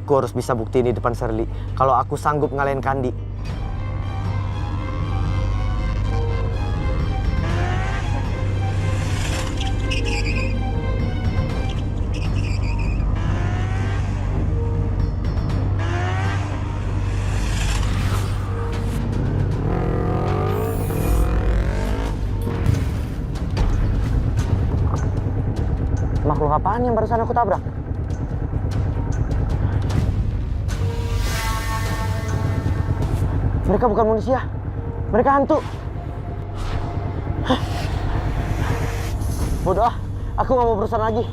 Aku harus bisa buktiin di depan Shirley kalau aku sanggup ngalahin Kandi. Makhluk apaan yang barusan aku tabrak? Mereka bukan manusia, mereka hantu. Bodoh ah, aku gak mau berurusan lagi.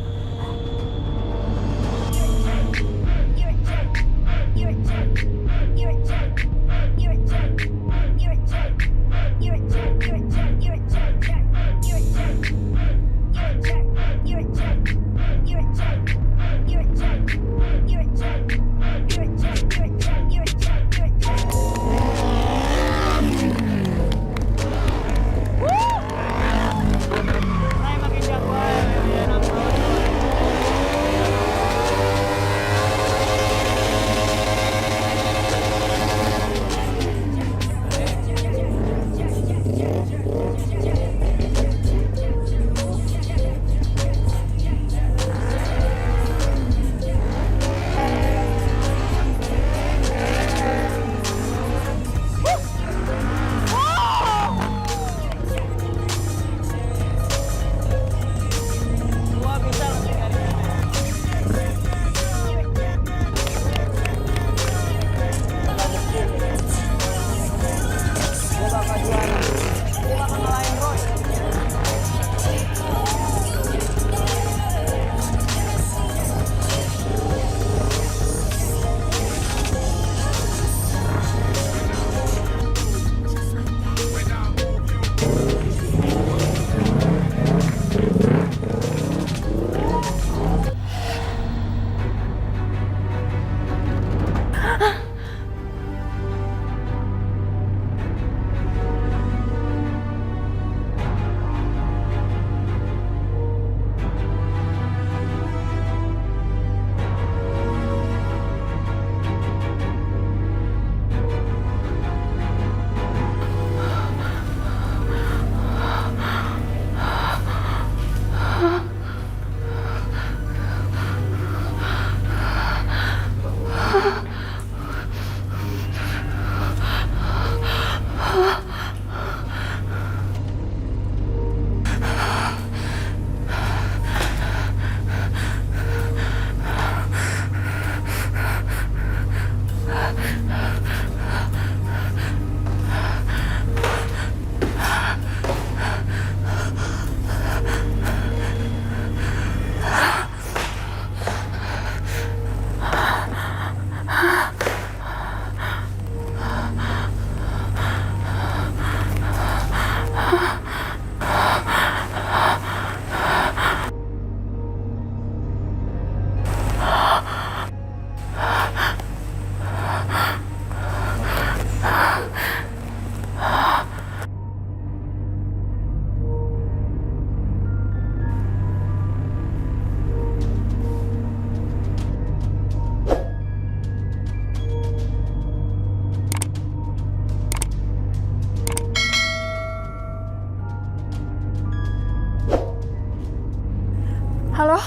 Halo,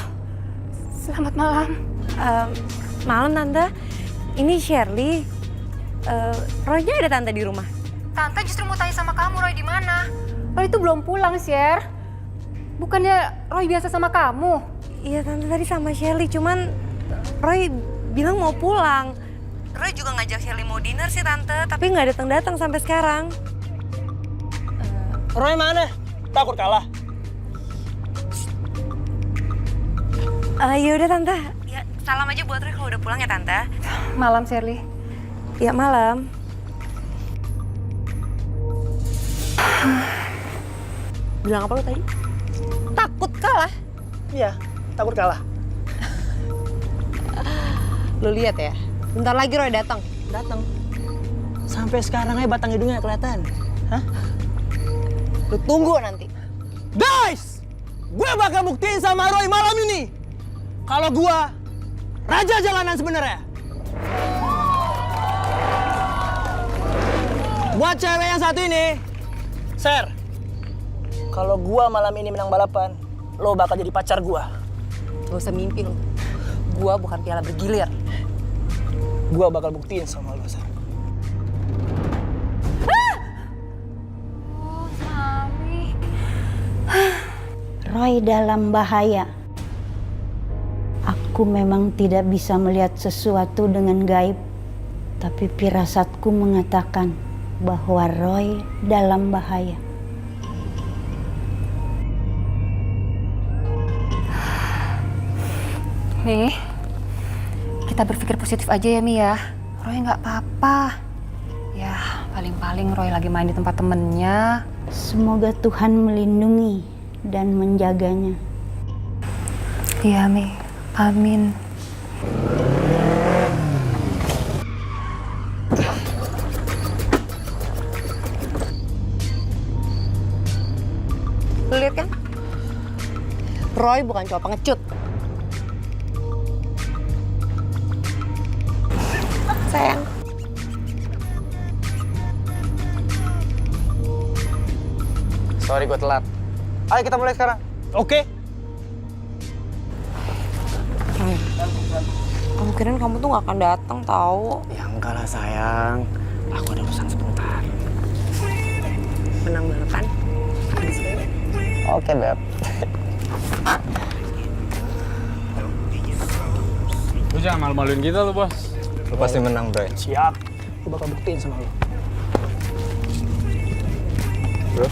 selamat malam. Malam Tante, ini Shirley. Roy-nya ada Tante di rumah? Tante justru mau tanya sama kamu, Roy di mana? Roy itu belum pulang, Sher. Bukannya Roy biasa sama kamu? Iya Tante, tadi sama Shirley, cuman Roy bilang mau pulang. Roy juga ngajak Shirley mau dinner sih Tante, tapi nggak datang-datang sampai sekarang. Roy mana? Takut kalah? Ya udah Tante, ya salam aja buat Roy kalau udah pulang ya Tante. Malam, Shirley. Ya malam. Bilang apa lo tadi? Takut kalah? Iya, takut kalah. Lu lihat ya, bentar lagi Roy datang. Datang. Sampai sekarang aja batang hidungnya kelihatan. Hah? Lu tunggu nanti. Guys! Gue bakal buktiin sama Roy malam ini. Kalau gue raja jalanan sebenarnya. Buat cewek yang satu ini, Ser, kalau gua malam ini menang balapan, lo bakal jadi pacar gua. Gak usah mimpi lo. Gua bukan piala bergilir. Gua bakal buktiin sama lo, Ser. Oh, Sami. Roy dalam bahaya. Aku memang tidak bisa melihat sesuatu dengan gaib, tapi firasatku mengatakan bahwa Roy dalam bahaya. Mi, kita berpikir positif aja ya Mi ya. Roy nggak apa-apa. Ya, paling-paling Roy lagi main di tempat temennya. Semoga Tuhan melindungi dan menjaganya. Iya Mi, amin. Lu lihat kan? Roy bukan cowok pengecut. Sayang. Sorry gue telat. Ayo kita mulai sekarang. Oke. Roy, kemungkinan kamu tuh gak akan datang tahu. Ya enggak lah sayang. Aku ada urusan sebentar. Menang balapan. Oke, Beb. Lu jangan malu-maluin kita lu, Bos. Lu pasti menang, Bray. Siap. Gua bakal buktiin sama lo. Bro.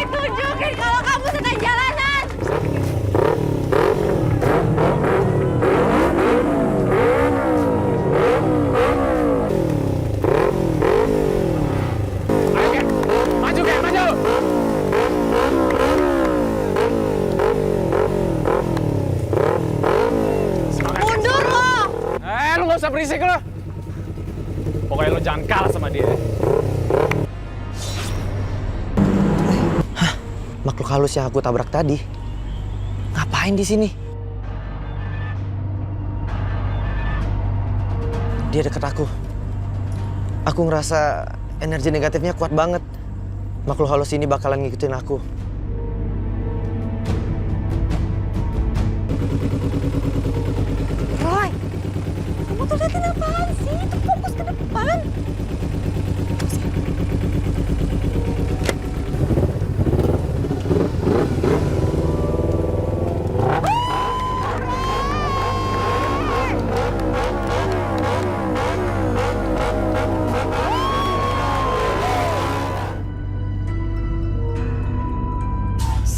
Tunjukin kalau kamu sedang jalanan. Maju, Kek, maju! Mundur lo. Lu nggak usah berisik lu. Pokoknya lu jangan kalah sama dia. Makhluk halus yang aku tabrak tadi. Ngapain di sini? Dia deket aku. Aku ngerasa energi negatifnya kuat banget. Makhluk halus ini bakalan ngikutin aku. Roy, kamu tuh liatin apaan sih? Itu fokus ke depan.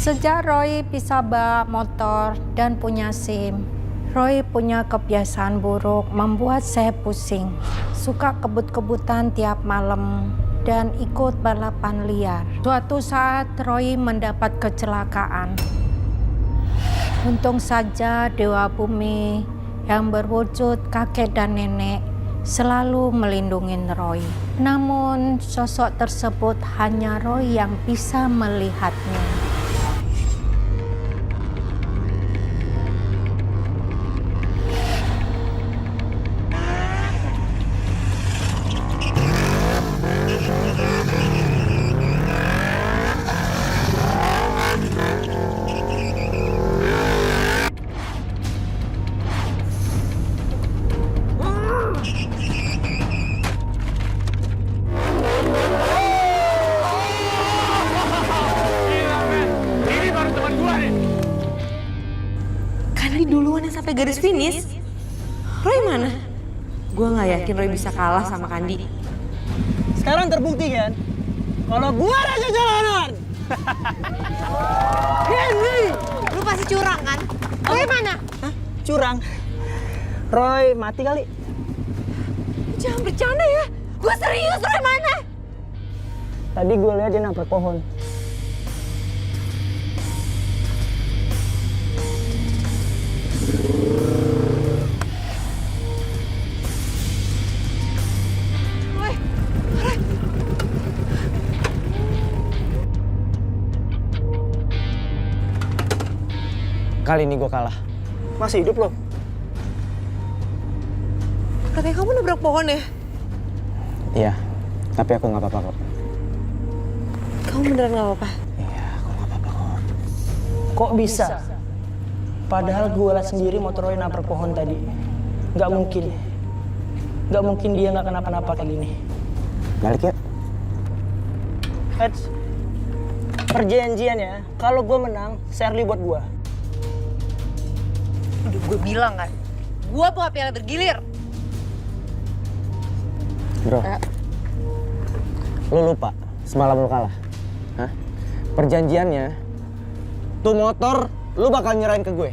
Sejak Roy bisa bawa motor dan punya SIM, Roy punya kebiasaan buruk membuat saya pusing. Suka kebut-kebutan tiap malam dan ikut balapan liar. Suatu saat Roy mendapat kecelakaan. Untung saja Dewa Bumi yang berwujud kakek dan nenek selalu melindungi Roy. Namun sosok tersebut hanya Roy yang bisa melihatnya. Ini baru teman gua nih. Kandi duluan yang sampai garis finish. Roy mana? Gue nggak yakin Roy bisa kalah sama Kandi. Sekarang terbukti kan kalau gua raja jalanan. Henry, lu pasti curang kan? Roy mana? Hah? Curang. Roy mati kali. Jangan bercanda ya. Gue serius, Roy mana? Tadi gue lihat dia nabrak pohon. Kali ini gue kalah. Masih hidup lo? Katanya kamu nabrak pohon ya? Iya, tapi aku nggak apa-apa kok. Kamu beneran gak apa-apa? Iya, aku nggak apa-apa kok. Kok bisa? Padahal gue lihat sendiri motor Roy nabrak pohon tadi. Nggak mungkin. Nggak mungkin dia nggak kenapa-napa kayak gini. Balik yuk. Heads. Perjanjiannya, kalau gue menang, Shirley buat gue. Udah gue bilang kan, gue bawa piala bergilir. Bro, lu lupa semalam lu kalah? Hah? Perjanjiannya, tuh motor lu bakal nyerahin ke gue.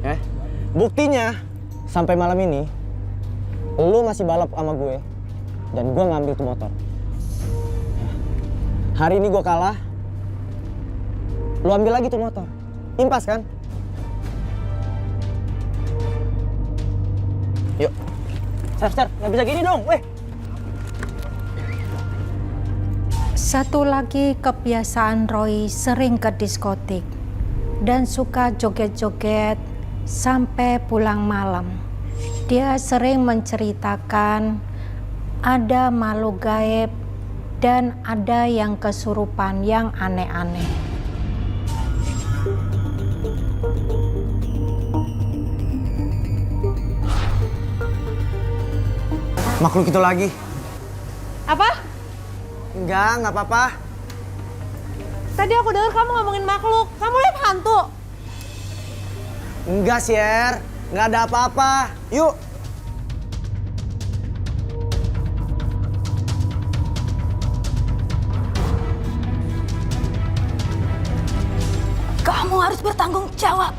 Ya? Buktinya, sampai malam ini, lu masih balap sama gue, dan gue ngambil tuh motor. Hari ini gue kalah, lu ambil lagi tuh motor. Impas kan? Yuk. Sir, nggak bisa gini dong, weh. Satu lagi kebiasaan Roy sering ke diskotik dan suka joget-joget sampai pulang malam. Dia sering menceritakan ada makhluk gaib dan ada yang kesurupan yang aneh-aneh. Makhluk itu lagi. Apa? Nggak apa-apa. Tadi aku dengar kamu ngomongin makhluk. Kamu lihat hantu? Enggak, Syer. Nggak ada apa-apa. Yuk. Kamu harus bertanggung jawab.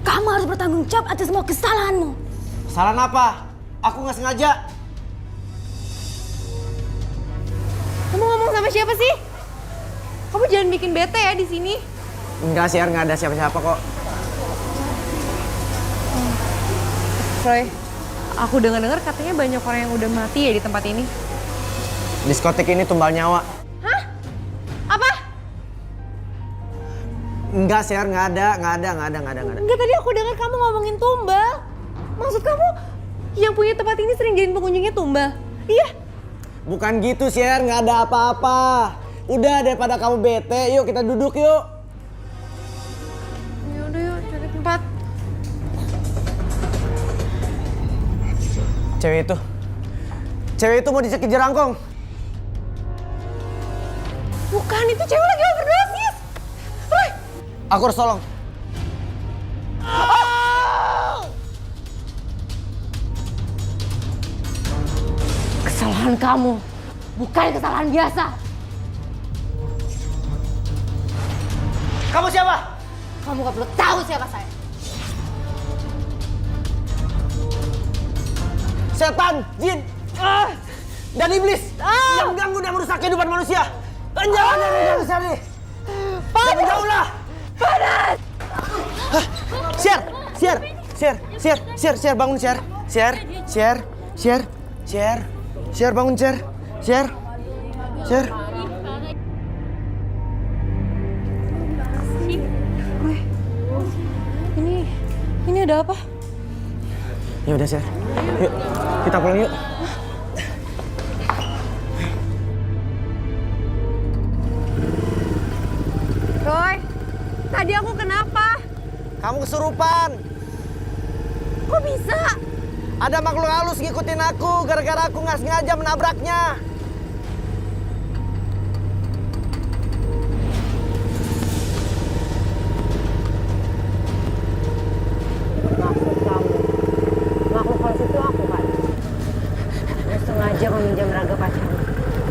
Kamu harus bertanggung jawab atas semua kesalahanmu. Kesalahan apa? Aku nggak sengaja. Kamu ngomong sama siapa sih? Kamu jangan bikin bete ya di sini. Enggak, Syer. Nggak ada siapa-siapa kok. Roy, aku dengar-dengar katanya banyak orang yang udah mati ya di tempat ini. Diskotik ini tumbal nyawa. Hah? Apa? Enggak, Syer. Nggak ada. Enggak, tadi aku dengar kamu ngomongin tumbal. Maksud kamu yang punya tempat ini sering jadiin pengunjungnya tumbal? Iya. Bukan gitu, Syer. Nggak ada apa-apa. Udah, daripada kamu bete, yuk kita duduk yuk. Yaudah yuk, cari tempat. Cewek itu mau dicekik jerangkong. Bukan, itu cewek lagi overdosis. Roy! Aku harus tolong. Kesalahan kamu, bukan kesalahan biasa. Kamu siapa? Kamu gak perlu tahu siapa saya. Setan, jin, dan iblis yang mengganggu dan merusak kehidupan manusia. Jangan mengganggu Sherly. Dan menjauhlah. Panas! Syer, bangun Syer. Syer, bangun Syer. Syer. Ini ada apa? Ya udah Syer. Yuk, kita pulang yuk. Roy, tadi aku kenapa? Kamu kesurupan. Kok bisa? Ada makhluk halus ngikutin aku gara-gara aku nggak sengaja menabraknya. Maksud kamu, makhluk halus itu aku kan? Aku sengaja meminjam raga pacarmu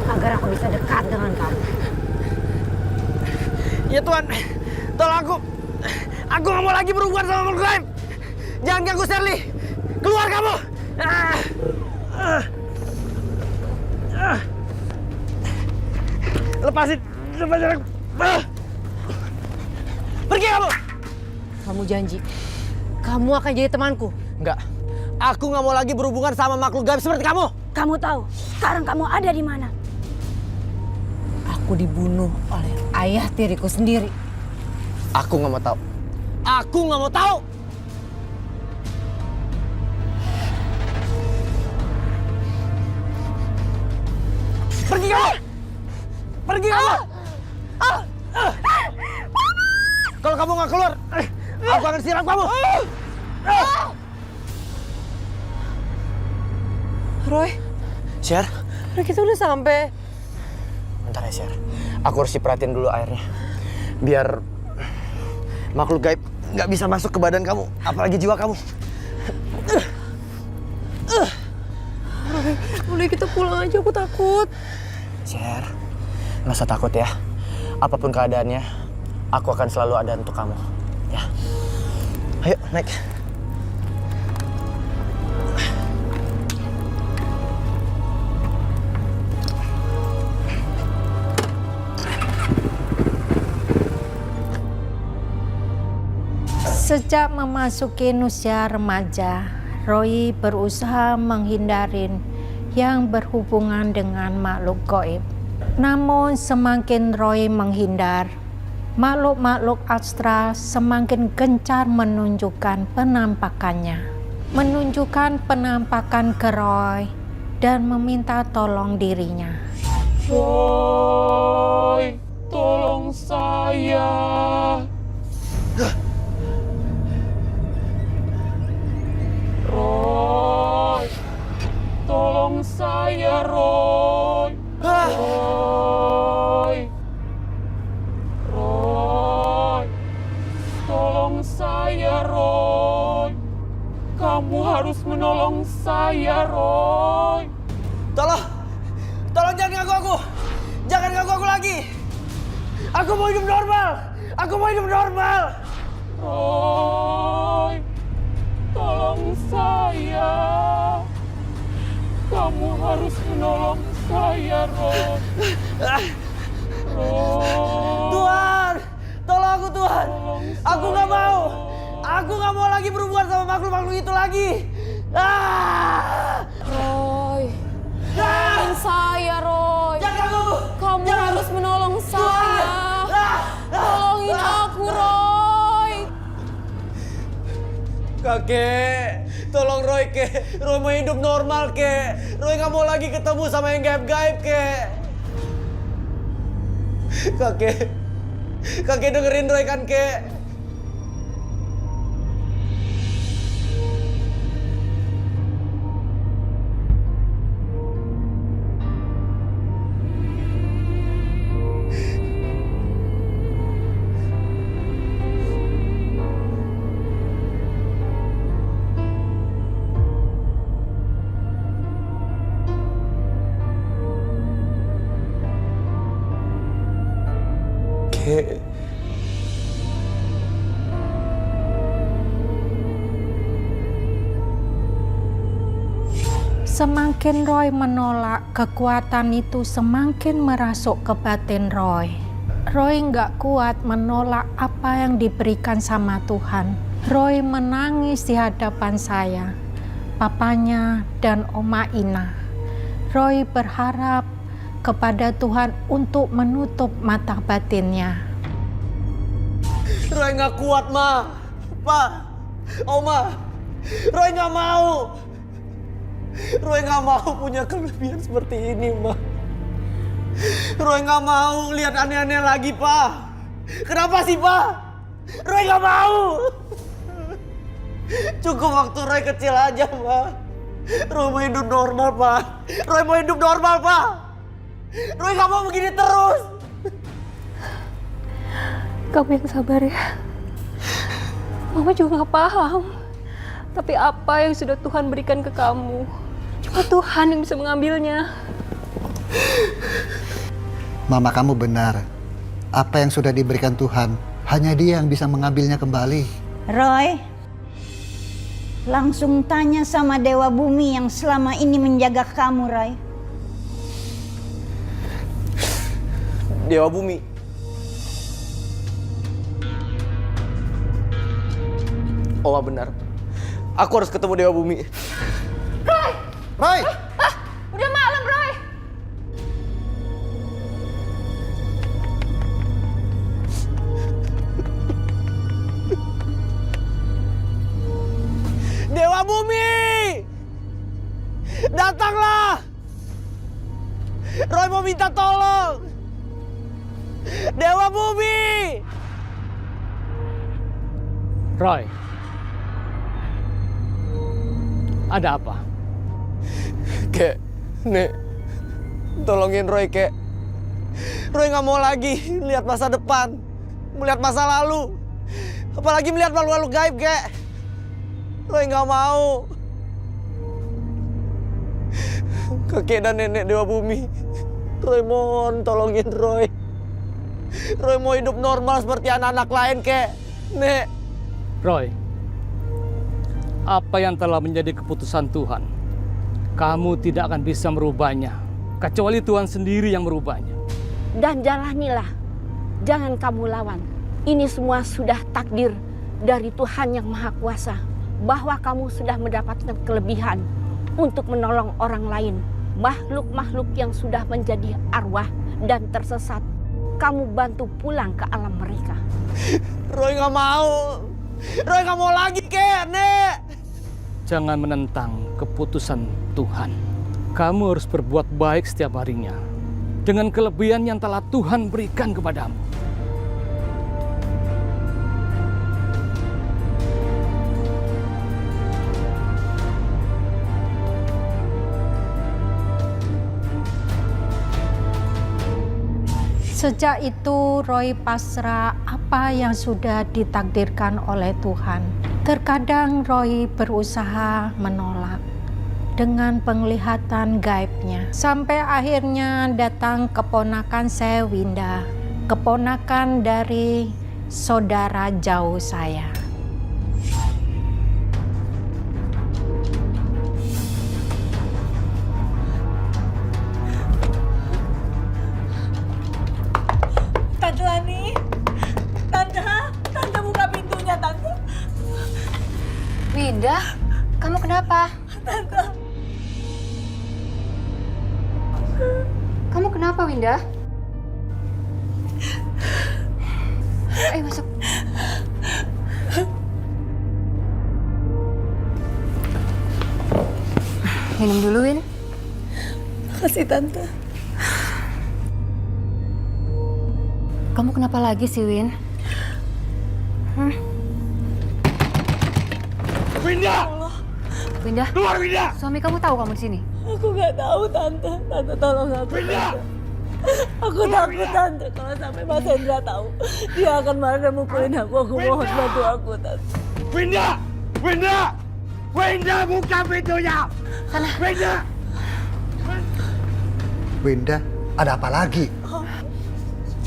agar aku bisa dekat dengan kamu. Ya Tuhan, tolong aku. Aku nggak mau lagi berhubungan sama makhluk gaib. Jangan ganggu Sherly. Keluar kamu. Lepasin aku. Pergi kamu. Kamu janji, kamu akan jadi temanku. Enggak. Aku nggak mau lagi berhubungan sama makhluk gaib seperti kamu. Kamu tahu sekarang kamu ada di mana? Aku dibunuh oleh ayah tiriku sendiri. Aku nggak mau tahu. Aku nggak mau tahu. Pergi kamu. Pergi kamu. Kalau kamu nggak keluar, aku akan siram kamu. Roy, Sher, kita udah sampai. bentar ya Sher. Aku harus diperhatiin dulu airnya. Biar makhluk gaib nggak bisa masuk ke badan kamu, apalagi jiwa kamu. Roy, udah kita pulang aja, aku takut. Sher, nggak usah takut ya. Apapun keadaannya, aku akan selalu ada untuk kamu. Ya, ayo naik. Sejak memasuki usia remaja, Roy berusaha menghindarin yang berhubungan dengan makhluk gaib. Namun semakin Roy menghindar, makhluk-makhluk astral semakin gencar menunjukkan penampakannya. Menunjukkan penampakan ke Roy dan meminta tolong dirinya. Roy, tolong saya. Roy, tolong saya, Roy. Roy, tolong saya, Roy. Kamu harus menolong saya, Roy. Tolong jangan ganggu aku. Jangan ganggu aku lagi. Aku mau hidup normal. Aku mau hidup normal. Roy, tolong saya. Kamu harus menolong saya, Roy. Roy. Tuhan, tolong aku Tuhan. Tolong Aku nggak saya, mau. Roy. Aku nggak mau lagi berhubungan sama makhluk-makhluk itu lagi. Roy, tolong saya, Roy. Jangan ganggu aku. Kamu harus menolong saya. Tolongin aku, Roy. Kakek, tolong Roy, kek. Roy mau hidup normal, kek. Roy nggak mau lagi ketemu sama yang gaib-gaib, kek. Kakek dengerin Roy kan, kek. Kek. Semakin Roy menolak, kekuatan itu semakin merasuk ke batin Roy. Roy nggak kuat menolak apa yang diberikan sama Tuhan. Roy menangis di hadapan saya, papanya, dan Oma Ina. Roy berharap kepada Tuhan untuk menutup mata batinnya. Roy nggak kuat, Ma. Pa, Oma. Roy nggak mau. Roy nggak mau punya kelebihan seperti ini, Ma. Roy nggak mau lihat aneh-aneh lagi, Pa. Kenapa sih, Pa? Roy nggak mau. Cukup waktu Roy kecil aja, Ma. Roy mau hidup normal, Pa. Roy mau hidup normal, Pa. Roy nggak mau begini terus. Kamu yang sabar ya. Mama juga nggak paham. Tapi apa yang sudah Tuhan berikan ke kamu, cuma Tuhan yang bisa mengambilnya. Mama kamu benar. Apa yang sudah diberikan Tuhan, hanya Dia yang bisa mengambilnya kembali. Roy, langsung tanya sama Dewa Bumi yang selama ini menjaga kamu, Roy. Dewa Bumi. Oma benar. Aku harus ketemu Dewa Bumi. Roy! Udah malam, Roy. Dewa Bumi! Datanglah! Roy mau minta tolong! Dewa Bumi! Roy, ada apa? Kek, Nek, tolongin Roy, Kek. Roy nggak mau lagi melihat masa depan, melihat masa lalu. Apalagi melihat makhluk-makhluk gaib, Kek. Roy nggak mau. Kakek dan nenek Dewa Bumi, Roy mohon tolongin Roy. Roy mau hidup normal seperti anak-anak lain, Kek. Nek. Roy, apa yang telah menjadi keputusan Tuhan, kamu tidak akan bisa merubahnya, kecuali Tuhan sendiri yang merubahnya. Dan jalanilah, jangan kamu lawan. Ini semua sudah takdir dari Tuhan yang Maha Kuasa, bahwa kamu sudah mendapatkan kelebihan untuk menolong orang lain. Makhluk-makhluk yang sudah menjadi arwah dan tersesat, kamu bantu pulang ke alam mereka. Roy nggak mau. Roy nggak mau lagi, Kek, Nek. Jangan menentang keputusan Tuhan. Kamu harus berbuat baik setiap harinya dengan kelebihan yang telah Tuhan berikan kepadamu. Sejak itu Roy pasrah apa yang sudah ditakdirkan oleh Tuhan. Terkadang Roy berusaha menolak dengan penglihatan gaibnya. Sampai akhirnya datang keponakan saya, Winda, keponakan dari saudara jauh saya. Tante Lani, Tante buka pintunya, Tante. Winda, kamu kenapa? Tante. Kamu kenapa, Winda? Ayo masuk. Minum dulu, Win. Makasih, Tante. Kamu kenapa lagi sih, Win? Winda! Winda, Keluar, Winda! suami kamu tahu kamu di sini? Aku nggak tahu, Tante. Tante tolong aku. Winda! Aku takut, Tante. Kalau sampai Mas Hendra tahu, dia akan marah dan mukulin aku. Aku mohon bantu aku, Tante. Winda! Winda! Winda, buka pintunya! Sana. Winda! Winda, ada apa lagi?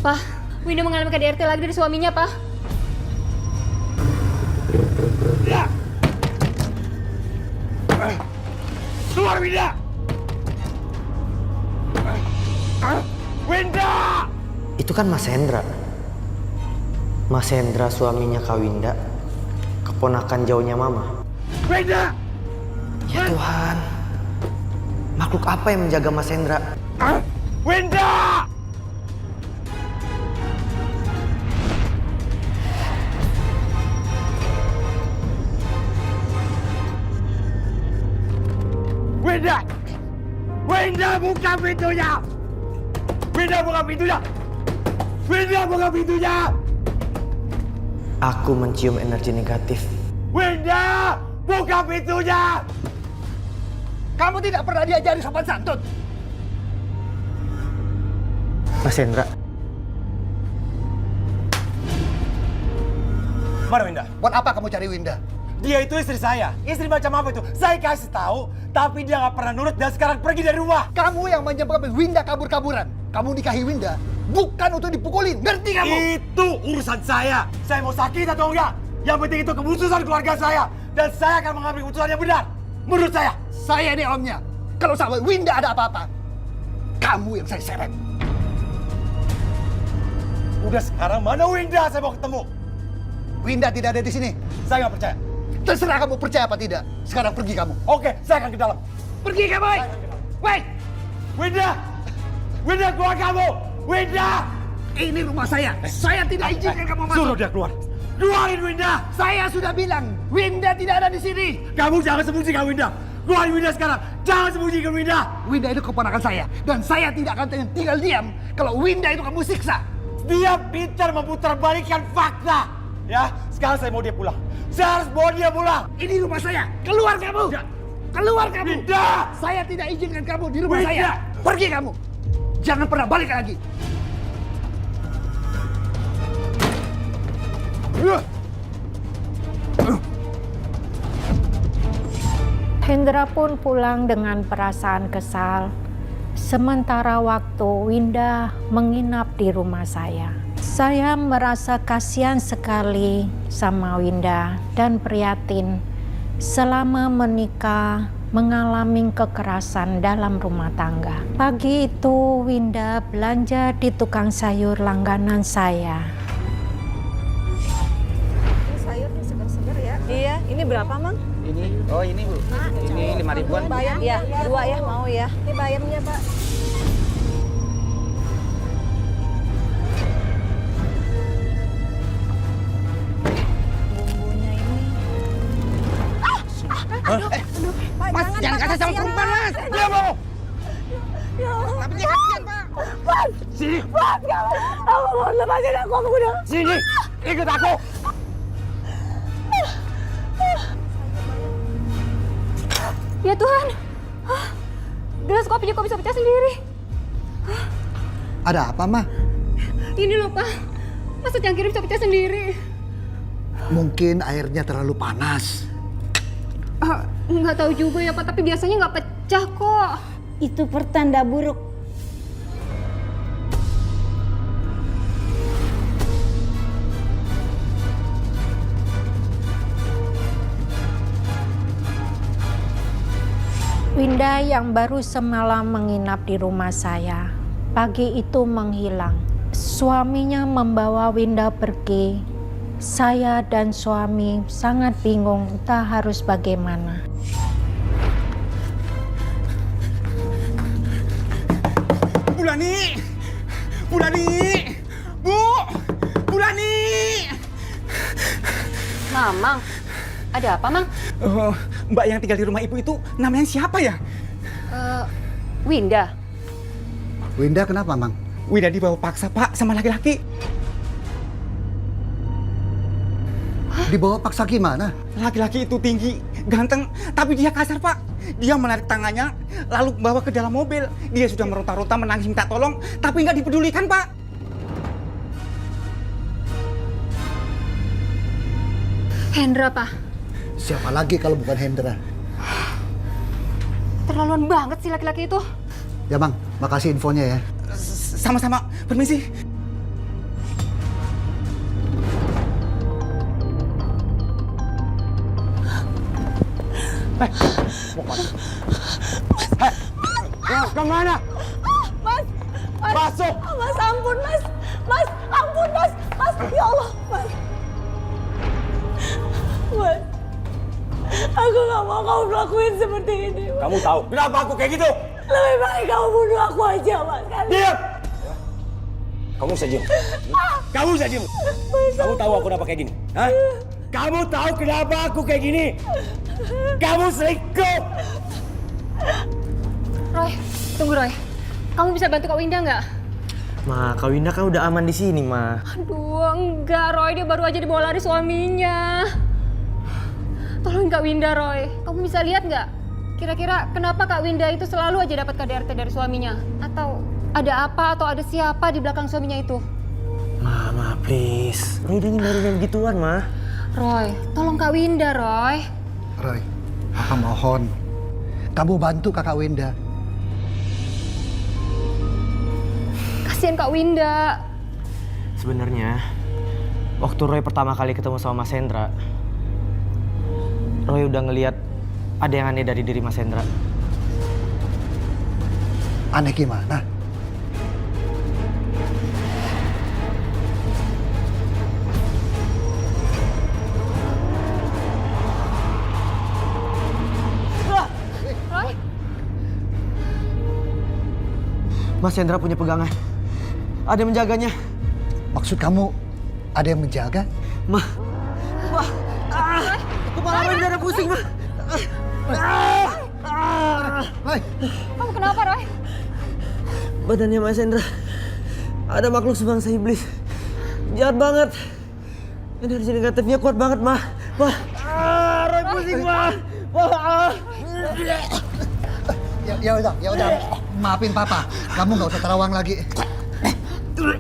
Pak, Winda mengalami KDRT lagi dari suaminya, Pak. Ya! Keluar, Winda! Winda! Itu kan Mas Hendra. Mas Hendra suaminya Kak Winda, keponakan jauhnya Mama. Winda! Ya Tuhan, makhluk apa yang menjaga Mas Hendra? Winda! Winda! Winda, buka pintunya! Winda, buka pintunya! Winda, buka pintunya! Aku mencium energi negatif. Winda, buka pintunya! Kamu tidak pernah diajari sopan santun. Mas Hendra, Mana Winda? Buat apa kamu cari Winda? Dia itu istri saya. Istri macam apa itu? Saya kasih tahu, tapi dia nggak pernah nurut dan sekarang pergi dari rumah. Kamu yang menyebabkan Winda kabur-kaburan. Kamu nikahi Winda bukan untuk dipukulin, ngerti kamu? Itu urusan saya. Saya mau sakit atau enggak? Yang penting itu keputusan keluarga saya. Dan saya akan mengambil keputusan yang benar. Menurut saya. Saya ini omnya. Kalau sama Winda ada apa-apa, kamu yang saya seret. Udah sekarang mana Winda? Saya mau ketemu. Winda tidak ada di sini. Saya nggak percaya. Terserah kamu percaya apa tidak. Sekarang pergi kamu. Oke, saya akan ke dalam. Pergi kamu. Wait! Winda! Winda, keluar kamu! Winda! Ini rumah saya. Saya tidak izinkan kamu masuk. Suruh dia keluar. Keluarin Winda! Saya sudah bilang, Winda tidak ada di sini. Kamu jangan sembunyikan Winda. Keluarin Winda sekarang. Jangan sembunyikan Winda. Winda itu keponakan saya. Dan saya tidak akan tinggal diam kalau Winda itu kamu siksa. Dia pintar memutarbalikkan fakta. Ya, sekarang saya mau dia pulang. Saya harus bawa dia pulang. Ini rumah saya. Keluar kamu. Keluar kamu. Winda! Saya tidak izinkan kamu di rumah Winda! saya. Pergi kamu. Jangan pernah balik lagi. Hendra pun pulang dengan perasaan kesal. Sementara waktu Winda menginap di rumah saya. Saya merasa kasihan sekali sama Winda dan prihatin selama menikah mengalami kekerasan dalam rumah tangga. Pagi itu Winda belanja di tukang sayur langganan saya. Sayurnya segar-segar ya. Iya, ini berapa, Mang? Ini, oh ini Bu. Ini 5 ribuan. Bayam ya, 2 ya, mau ya. Ini bayamnya, Pak. Bumbunya ini. Aduh, Pak, Mas, jangan kasar sama perempuan, Mas. Dia mau. Ya Allah. Tapi dia kasihan, Pak. Mas, Sini. Mas, kamu mau lepasin aku udah. Sini. Ikut aku. Ya Tuhan, gelas kopinya kok bisa pecah sendiri? Ada apa, Ma? Ini loh Pak, masa cangkir bisa pecah sendiri? Mungkin airnya terlalu panas. Nggak tahu juga ya Pak, tapi biasanya nggak pecah kok. Itu pertanda buruk. Winda yang baru semalam menginap di rumah saya, pagi itu menghilang. Suaminya membawa Winda pergi. Saya dan suami sangat bingung entah harus bagaimana. Bulani! Bulani! Bu! Bulani! Mamang, ada apa Mang? Mbak yang tinggal di rumah ibu itu namanya siapa ya? Winda. Winda kenapa, Mang? Winda dibawa paksa Pak sama laki-laki. Dibawa paksa gimana? Laki-laki itu tinggi, ganteng, tapi dia kasar Pak. Dia menarik tangannya, lalu bawa ke dalam mobil. Dia sudah meronta-ronta menangis minta tolong, tapi nggak dipedulikan Pak. Hendra Pak. Siapa lagi kalau bukan Hendra? Terlaluan banget sih laki-laki itu. Ya, Mang. Makasih infonya ya. Sama-sama, permisi. Mau kemana? Mas, Masuk! Mas ampun, Mas. Mas, ampun, Mas. Mas, ya Allah, Mas. Mas, aku gak mau kamu melakuin seperti ini, Mas. Kamu tahu kenapa aku kayak gitu? Lebih baik kamu bunuh aku aja, Mas. Diam! Kamu bisa diam. Kamu bisa diam. Kamu tahu aku kenapa kayak gini? Hah? Kamu tahu kenapa aku kayak gini? Kamu selingkuh! Roy, tunggu Roy. Kamu bisa bantu Kak Winda nggak? Ma, Kak Winda kan udah aman di sini, Ma. Aduh, enggak Roy. Dia baru aja dibawa lari suaminya. Tolong Kak Winda, Roy. Kamu bisa lihat nggak? Kira-kira kenapa Kak Winda itu selalu aja dapat KDRT dari suaminya? Atau ada apa atau ada siapa di belakang suaminya itu? Ma, please. Roy udah ngindarin begituan, Ma. Roy, tolong Kak Winda, Roy. Roy, Papa mohon. Kamu bantu Kakak Winda. Kasihan Kak Winda. Sebenarnya, waktu Roy pertama kali ketemu sama Mas Hendra, Roy udah ngeliat ada yang aneh dari diri Mas Hendra. Aneh gimana? Mas Hendra punya pegangan. Ada yang menjaganya. Maksud kamu ada yang menjaga? Ma. Kepala Roy udah pusing, Ma. Roy. Kamu kenapa, Roy? Badannya Mas Hendra ada makhluk sebangsa iblis. Jahat banget. Energi negatifnya kuat banget, Ma. Roy pusing, Ma. Ya udah. Maafin Papa. Kamu nggak usah terawang lagi. Roy!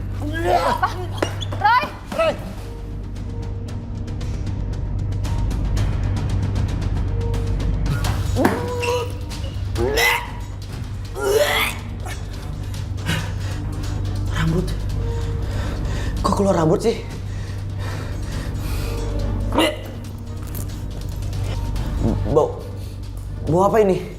Rambut. Kok keluar rambut sih? Bau apa ini?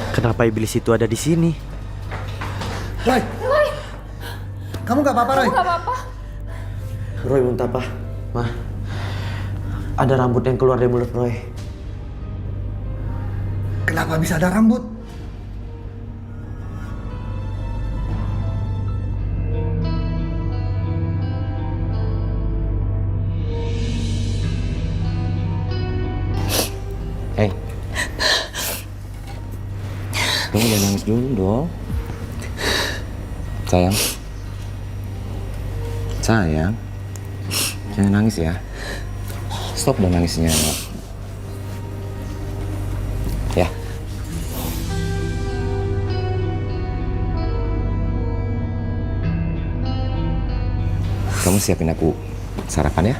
Kenapa iblis itu ada di sini? Roy. Kamu nggak apa-apa, Roy? Kamu nggak apa-apa? Roy muntah apa? Ma, ada rambut yang keluar dari mulut Roy. Kenapa bisa ada rambut? Hei, kamu jangan nangis dulu dong. Sayang, jangan nangis ya. Stop dong nangisnya. Ya. Kamu siapin aku sarapan ya?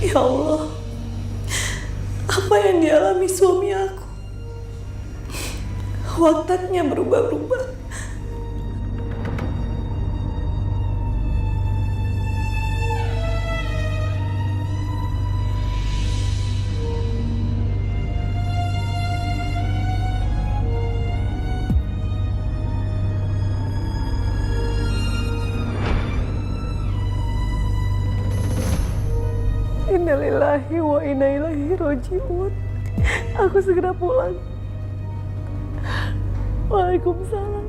Ya Allah, apa yang dialami suami aku? Wataknya berubah-ubah. Innalillahi wa inna ilaihi raji'un. Aku segera pulang. Waalaikumsalam.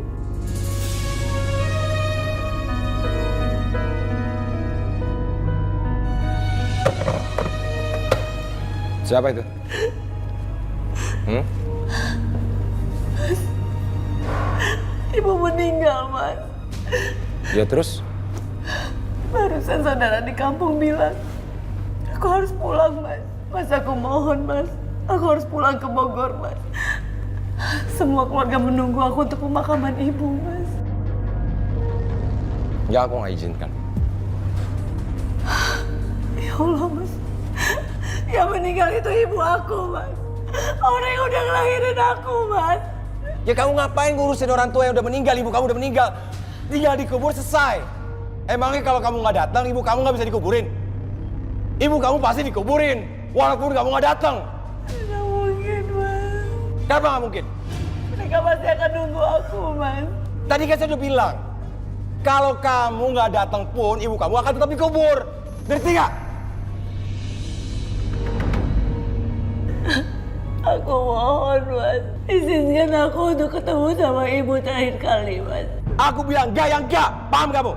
Siapa itu? Ibu meninggal, Mas. Ya terus? Barusan saudara di kampung bilang, aku harus pulang, Mas. Mas, aku mohon, Mas. Aku harus pulang ke Bogor, Mas. Semua keluarga menunggu aku untuk pemakaman ibu, Mas. Ya, aku nggak izinkan. Ya Allah, Mas. Yang meninggal itu ibu aku, Mas. Orang yang udah ngelahirin aku, Mas. Ya kamu ngapain ngurusin orang tua yang udah meninggal? Ibu kamu udah meninggal. Tinggal dikubur selesai. Emangnya kalau kamu nggak datang, ibu kamu nggak bisa dikuburin? Ibu kamu pasti dikuburin, walaupun kamu nggak datang. Tidak mungkin, Mas. Kenapa nggak mungkin? Mereka pasti akan nunggu aku, Mas. Tadi kan saya udah bilang, kalau kamu nggak datang pun, ibu kamu akan tetap dikubur. Ngerti nggak? Aku mohon, Mas. Izinkan aku untuk ketemu sama ibu terakhir kali, Mas. Aku bilang enggak yang enggak. Paham kamu?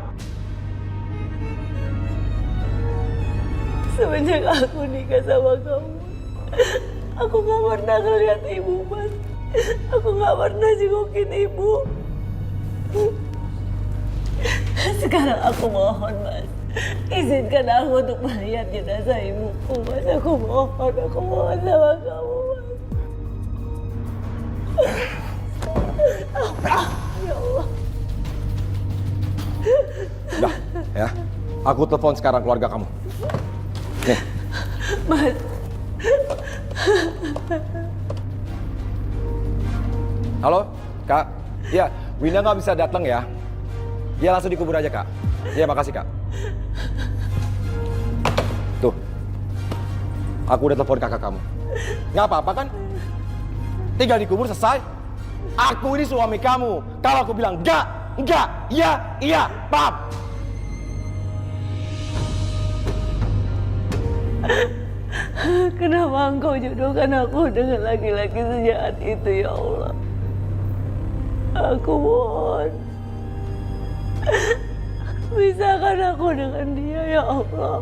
Semenjak aku nikah sama kamu, aku gak pernah ngeliat ibu, Mas. Aku gak pernah jengukin ibu. Sekarang aku mohon, Mas. Izinkan aku untuk melihat jenazah ibuku, Mas. Aku mohon sama kamu, Mas. Ya Allah. Udah, ya. Aku telepon sekarang keluarga kamu. Nih. Mas. Halo, Kak. Ya, Winda nggak bisa datang ya. Ya langsung dikubur aja, Kak. Ya, makasih, Kak. Tuh. Aku udah telepon kakak kamu. Nggak apa-apa kan? Tinggal dikubur selesai. Aku ini suami kamu. Kalau aku bilang enggak, iya, paham? Kenapa Engkau jodohkan aku dengan laki-laki sejahat itu, ya Allah? Aku mohon, pisahkan aku dengan dia, ya Allah.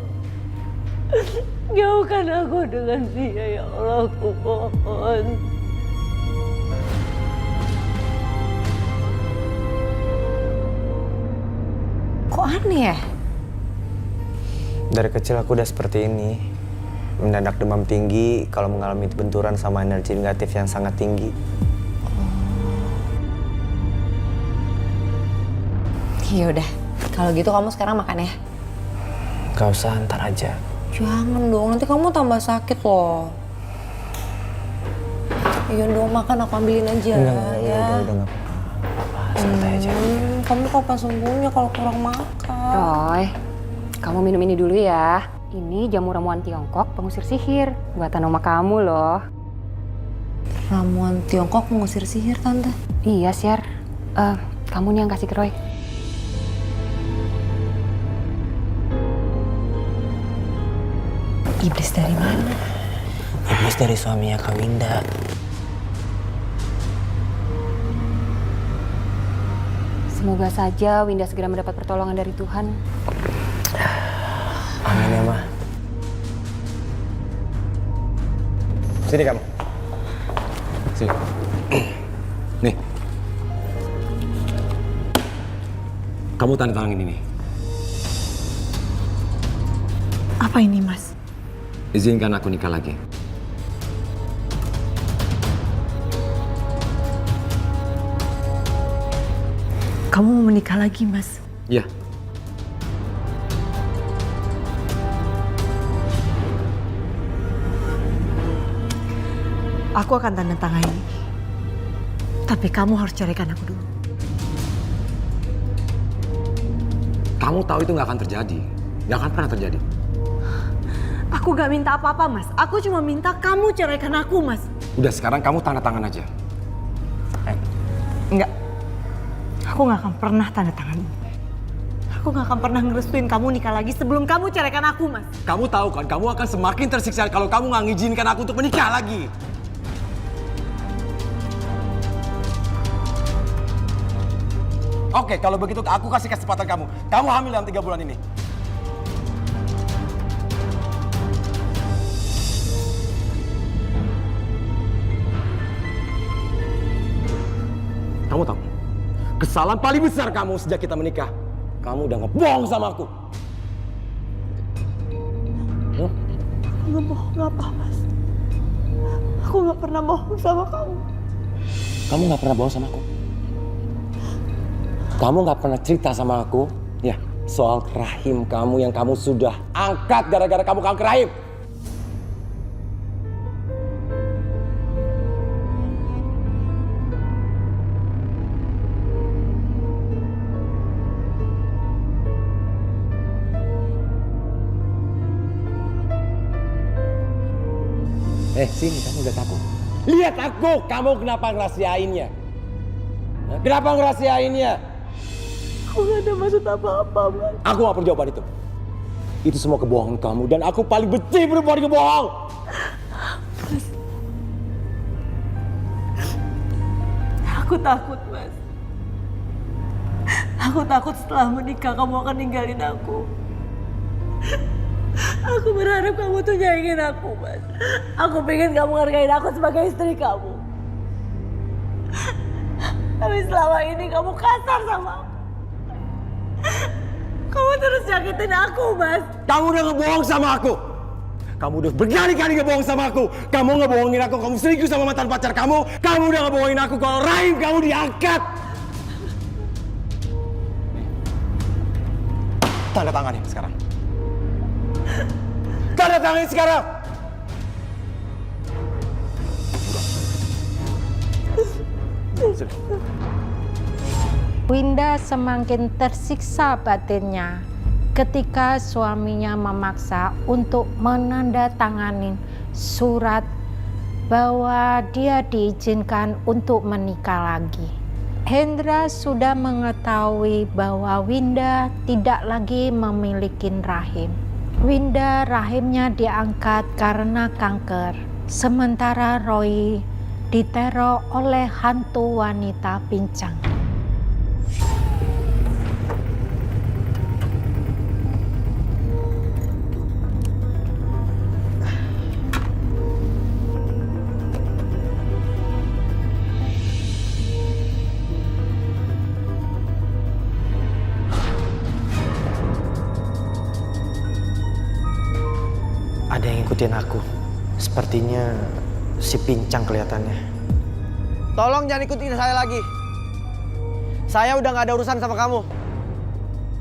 Jauhkan aku dengan dia, ya Allah, aku mohon. Kok aneh ya? Dari kecil aku udah seperti ini. Mendadak demam tinggi kalau mengalami benturan sama energi negatif yang sangat tinggi. Ya udah, kalau gitu kamu sekarang makan ya. Gak usah, ntar aja. Jangan dong, nanti kamu tambah sakit loh. Iya dong, makan aku ambilin aja. Enggak, ya. udah gak apa-apa. Santai aja. Kamu kapan sembuhnya kalau kurang makan? Roy, kamu minum ini dulu ya. Ini jamu ramuan Tiongkok pengusir sihir. Buatan oma kamu loh. Ramuan Tiongkok mengusir sihir, Tante? Iya, Syar. Kamu nih yang kasih ke Roy. Iblis dari mana? Iblis dari suaminya Kak Winda. Semoga saja Winda segera mendapat pertolongan dari Tuhan. Amin ya, Ma. Sini kamu. Sini. Nih. Kamu tanda tangan ini nih. Apa ini, Mas? Izinkan aku nikah lagi. Kamu mau menikah lagi, Mas? Iya. Aku akan tanda tangan ini. Tapi kamu harus ceraikan aku dulu. Kamu tahu itu nggak akan terjadi. Nggak akan pernah terjadi. Aku gak minta apa-apa, Mas. Aku cuma minta kamu ceraikan aku, Mas. Udah, sekarang kamu tanda tangan aja. Enggak. Aku gak akan pernah tanda tangan ini. Aku gak akan pernah ngerestuin kamu nikah lagi sebelum kamu ceraikan aku, Mas. Kamu tahu kan, kamu akan semakin tersiksa kalau kamu nggak ngizinkan aku untuk menikah lagi. Oke, kalau begitu aku kasih kesempatan kamu. Kamu hamil dalam 3 bulan ini. Kamu tahu, kesalahan paling besar kamu sejak kita menikah, kamu udah ngebohong sama aku. Aku gak bohong apa, Mas. Aku gak pernah bohong sama kamu. Kamu gak pernah bohong sama aku. Kamu gak pernah cerita sama aku, ya, soal rahim kamu yang kamu sudah angkat gara-gara kamu kanker rahim. Sini, kamu lihat aku. Lihat aku, kamu kenapa ngerahasiainnya? Kenapa ngerahasiainnya? Aku gak ada maksud apa-apa, Mas. Aku gak perlu jawaban itu. Itu semua kebohongan kamu dan aku paling benci perempuan kebohong. Mas. Aku takut, Mas. Aku takut setelah menikah kamu akan ninggalin aku. Aku berharap kamu tuh nyaingin aku, Mas. Aku pengen kamu hargain aku sebagai istri kamu. Tapi selama ini kamu kasar sama aku. Kamu terus nyakitin aku, Mas. Kamu udah ngebohong sama aku. Kamu udah berkali-kali ngebohong sama aku. Kamu ngebohongin aku, kamu selingkuh sama mantan pacar kamu. Kamu udah ngebohongin aku kalau rahim kamu diangkat. Tanda tangan nih sekarang. Tanda tangan sekarang. Winda semakin tersiksa batinnya ketika suaminya memaksa untuk menandatangani surat bahwa dia diizinkan untuk menikah lagi. Hendra sudah mengetahui bahwa Winda tidak lagi memiliki rahim. Winda rahimnya diangkat karena kanker. Sementara Roy diteror oleh hantu wanita pincang. Ada yang ngikutin aku. Sepertinya si pincang kelihatannya. Tolong jangan ikutin saya lagi. Saya udah gak ada urusan sama kamu.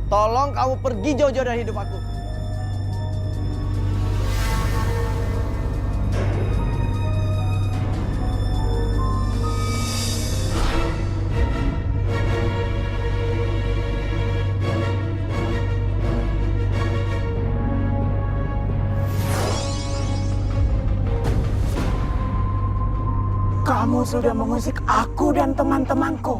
Tolong kamu pergi jauh-jauh dari hidup aku. Kamu sudah mengusik aku dan teman-temanku.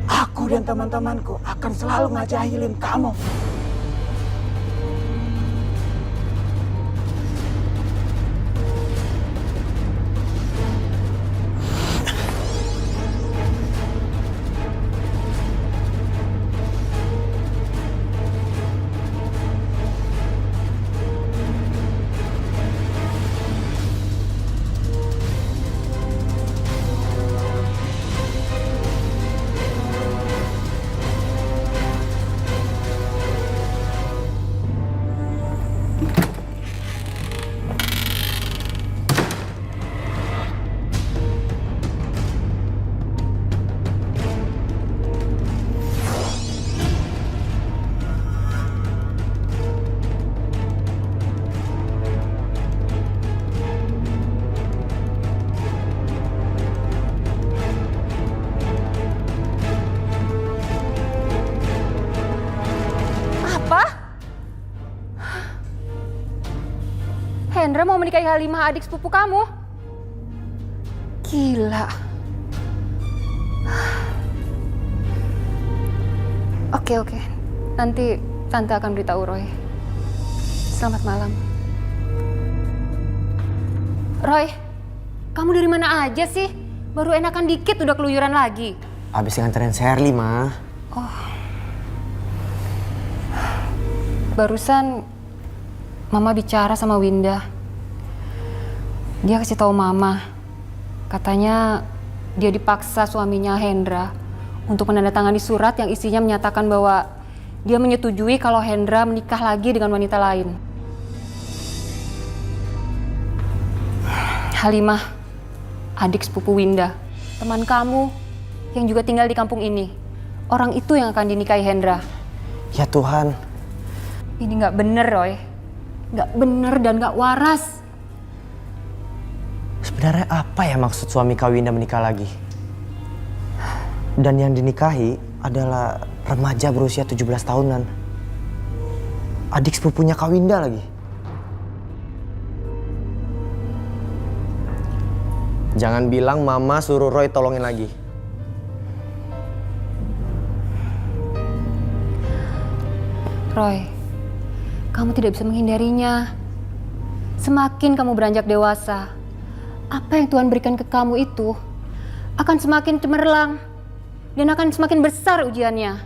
Aku dan teman-temanku akan selalu ngajahilin kamu. Hendra mau menikahi Halimah, adik sepupu kamu. Gila. Oke. Nanti Tante akan beritahu Roy. Selamat malam. Roy, kamu dari mana aja sih? Baru enakan dikit udah keluyuran lagi. Abis nganterin Sherly, Ma. Oh. Barusan Mama bicara sama Winda. Dia kasih tahu Mama, katanya dia dipaksa suaminya Hendra untuk menandatangani surat yang isinya menyatakan bahwa dia menyetujui kalau Hendra menikah lagi dengan wanita lain. Halimah, adik sepupu Winda, teman kamu yang juga tinggal di kampung ini. Orang itu yang akan dinikahi Hendra. Ya Tuhan. Ini nggak bener, Roy. Nggak bener dan nggak waras. Sebenarnya apa ya maksud suami Kak Winda menikah lagi? Dan yang dinikahi adalah remaja berusia 17 tahunan. Adik sepupunya Kak Winda lagi. Jangan bilang Mama suruh Roy tolongin lagi. Roy, kamu tidak bisa menghindarinya. Semakin kamu beranjak dewasa, apa yang Tuhan berikan ke kamu itu akan semakin cemerlang dan akan semakin besar ujiannya.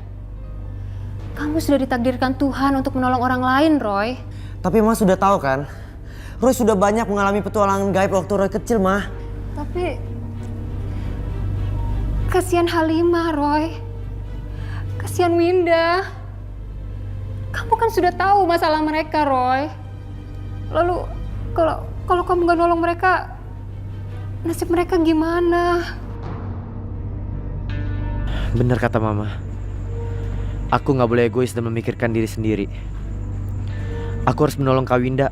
Kamu sudah ditakdirkan Tuhan untuk menolong orang lain, Roy. Tapi Mama sudah tahu kan, Roy sudah banyak mengalami petualangan gaib waktu Roy kecil, Ma. Tapi kasihan Halimah, Roy. Kasihan Winda. Kamu kan sudah tahu masalah mereka, Roy. Lalu kalau kamu gak nolong mereka, nasib mereka gimana? Benar kata Mama. Aku gak boleh egois dan memikirkan diri sendiri. Aku harus menolong Kak Winda.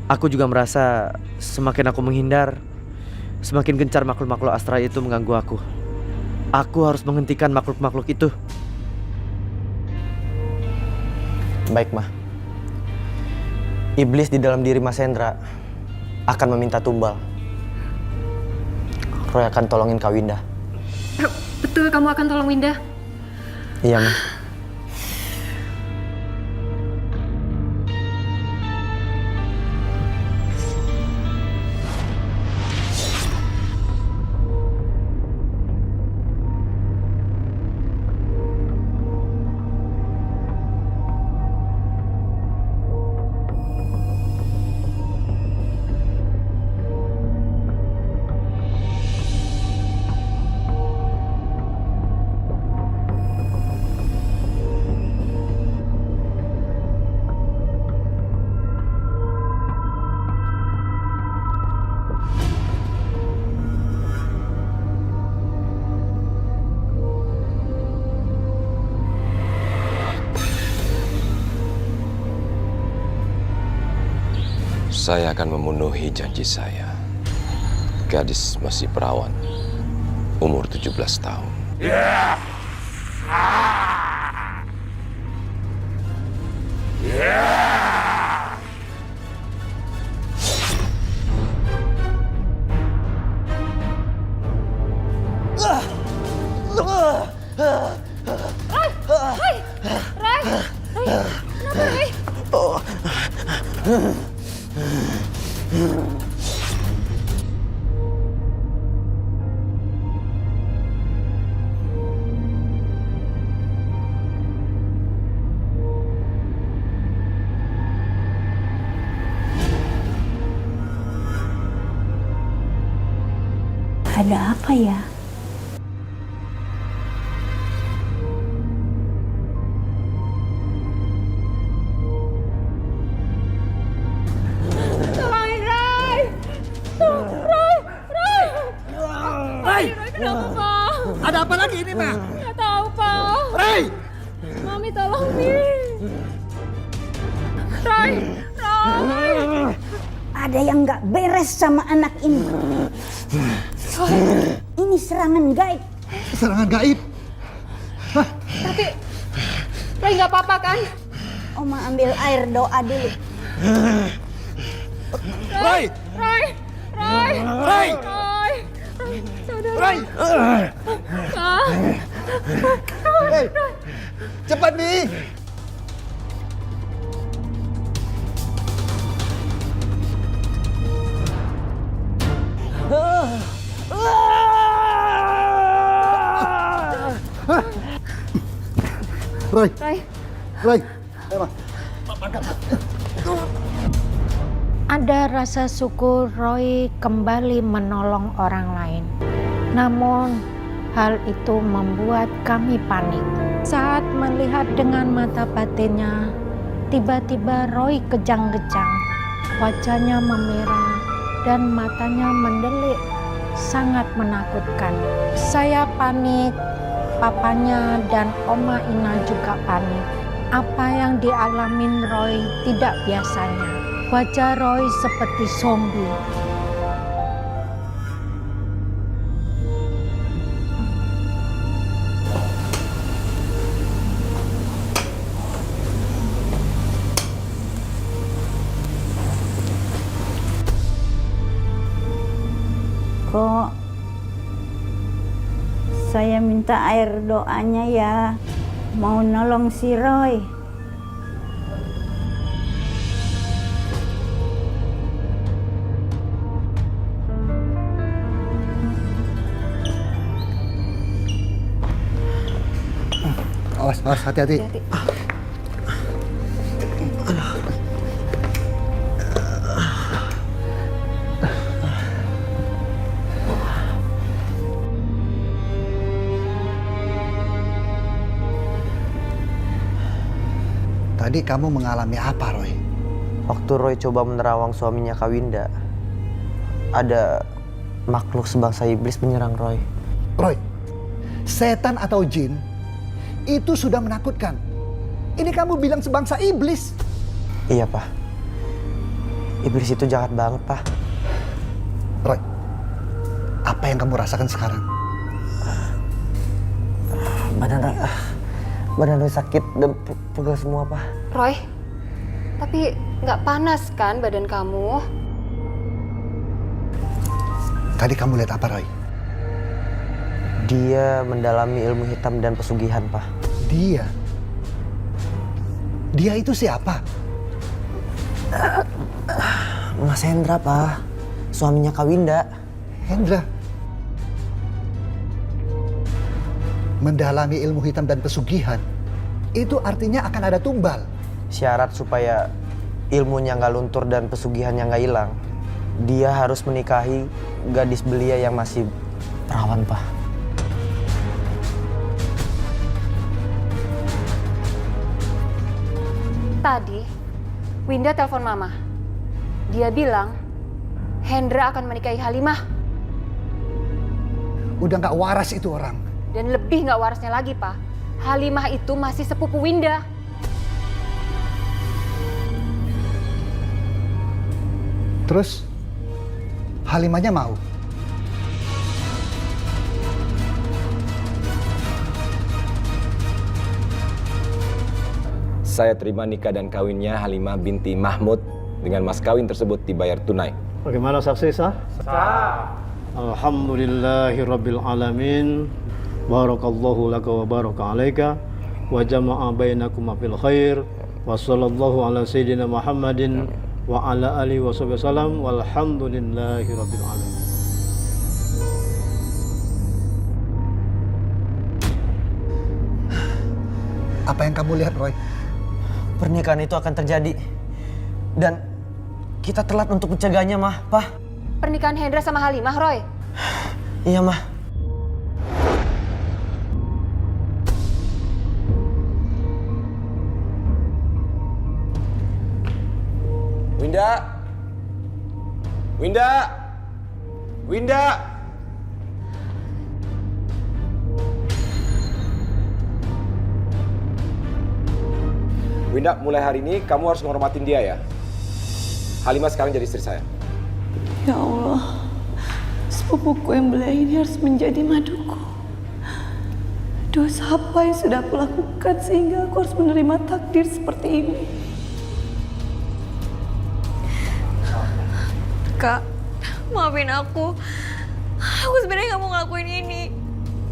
Aku juga merasa semakin aku menghindar, semakin gencar makhluk-makhluk astral itu mengganggu aku. Aku harus menghentikan makhluk-makhluk itu. Baik, Ma. Iblis di dalam diri Mas Hendra akan meminta tumbal. Roy akan tolongin Kak Winda. Betul, kamu akan tolong Winda? Iya, Ma. Saya akan memenuhi janji saya. Gadis masih perawan, umur 17 tahun. Ada apa ya? Tolongin Roy! Roy! Roy, kenapa, Pak? Ada apa lagi ini, Ma? Nggak tahu, Pak. Ray! Mami, tolong, Mi. Roy! Ada yang nggak beres sama anak ini. Ini serangan gaib. Serangan gaib? Tapi Roy nggak apa-apa kan? Oma ambil air doa dulu. Roy! Roy! Roy! Roy! Roy! Saudara. Roy! Ah. Hei, cepat nih! Roy, Roy. Roy, ayo, Ma. Ada rasa syukur Roy kembali menolong orang lain. Namun, hal itu membuat kami panik. Saat melihat dengan mata batinnya, tiba-tiba Roy kejang-kejang. Wajahnya memerah dan matanya mendelik, sangat menakutkan. Saya panik, papanya dan Oma Ina juga panik. Apa yang dialamin Roy tidak biasanya. Wajah Roy seperti zombie. Kok saya minta air doanya ya, mau nolong si Roy. Awas, awas, hati-hati. Tadi kamu mengalami apa, Roy? Waktu Roy coba menerawang suaminya Kak Winda, ada makhluk sebangsa iblis menyerang Roy. Roy, setan atau jin itu sudah menakutkan. Ini kamu bilang sebangsa iblis. Iya, Pak. Iblis itu jahat banget, Pak. Roy, apa yang kamu rasakan sekarang? Badan Roy sakit dan pegel semua, Pak. Roy, tapi nggak panas kan badan kamu? Tadi kamu lihat apa, Roy? Dia mendalami ilmu hitam dan pesugihan, Pak. Dia? Dia itu siapa? Mas Hendra, Pak. Suaminya Kak Winda. Hendra? Mendalami ilmu hitam dan pesugihan, itu artinya akan ada tumbal. Syarat supaya ilmunya nggak luntur dan pesugihannya nggak hilang, dia harus menikahi gadis belia yang masih perawan, Pak. Tadi, Winda telepon Mama. Dia bilang, Hendra akan menikahi Halimah. Udah nggak waras itu orang. Dan lebih nggak warasnya lagi, Pak. Halimah itu masih sepupu Winda. Terus Halimahnya mau? Saya terima nikah dan kawinnya Halimah binti Mahmud dengan mas kawin tersebut dibayar tunai. Bagaimana saksi sah? Sah. Alhamdulillahirabbil alamin. Barakallahu laka wa baraka alaika wa jama'a bainakum fil khair. Wa sallallahu ala sayyidina Muhammadin wa ala alihi wa sahbihi wasallam walhamdulillahirabbil alamin. Apa yang kamu lihat, Roy? Pernikahan itu akan terjadi. Dan kita telat untuk mencegahnya, Mah. Pah. Pernikahan Hendra sama Halimah, Roy. Iya, Mah. Winda! Winda! Winda! Winda, mulai hari ini kamu harus menghormatin dia ya. Halimah sekarang jadi istri saya. Ya Allah, sepupuku yang belia ini harus menjadi maduku. Dosa apa yang sudah aku lakukan sehingga aku harus menerima takdir seperti ini? Kak, maafin aku. Aku sebenarnya nggak mau ngelakuin ini.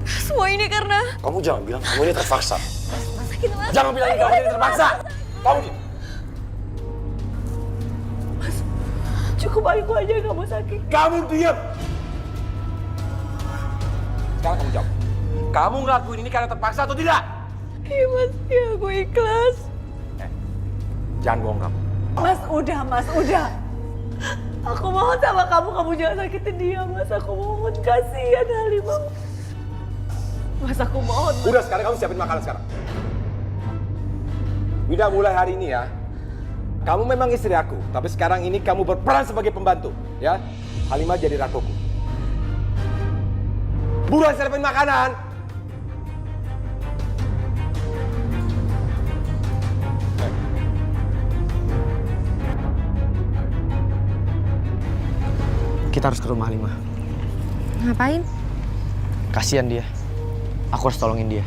Semua ini karena... Kamu jangan bilang kamu ini terpaksa. Sakit banget. Jangan bilang kamu ini terpaksa. Kamu Mas, cukup aku aja yang kamu sakit. Kamu diam. Sekarang kamu jawab. Kamu ngelakuin ini karena terpaksa atau tidak? Iya Mas, ya aku ikhlas. Jangan bohong kamu. Mas, udah. Aku mohon sama kamu jangan sakitin dia, Mas. Aku mohon, kasihan Halimah. Mas, aku mohon. Mas. Udah, sekarang kamu siapin makanan sekarang. Udah mulai hari ini ya. Kamu memang istri aku, tapi sekarang ini kamu berperan sebagai pembantu, ya. Halimah jadi rakuku. Buruan siapin makanan. Kita harus ke rumah Halimah. Ngapain? Kasihan dia. Aku harus tolongin dia.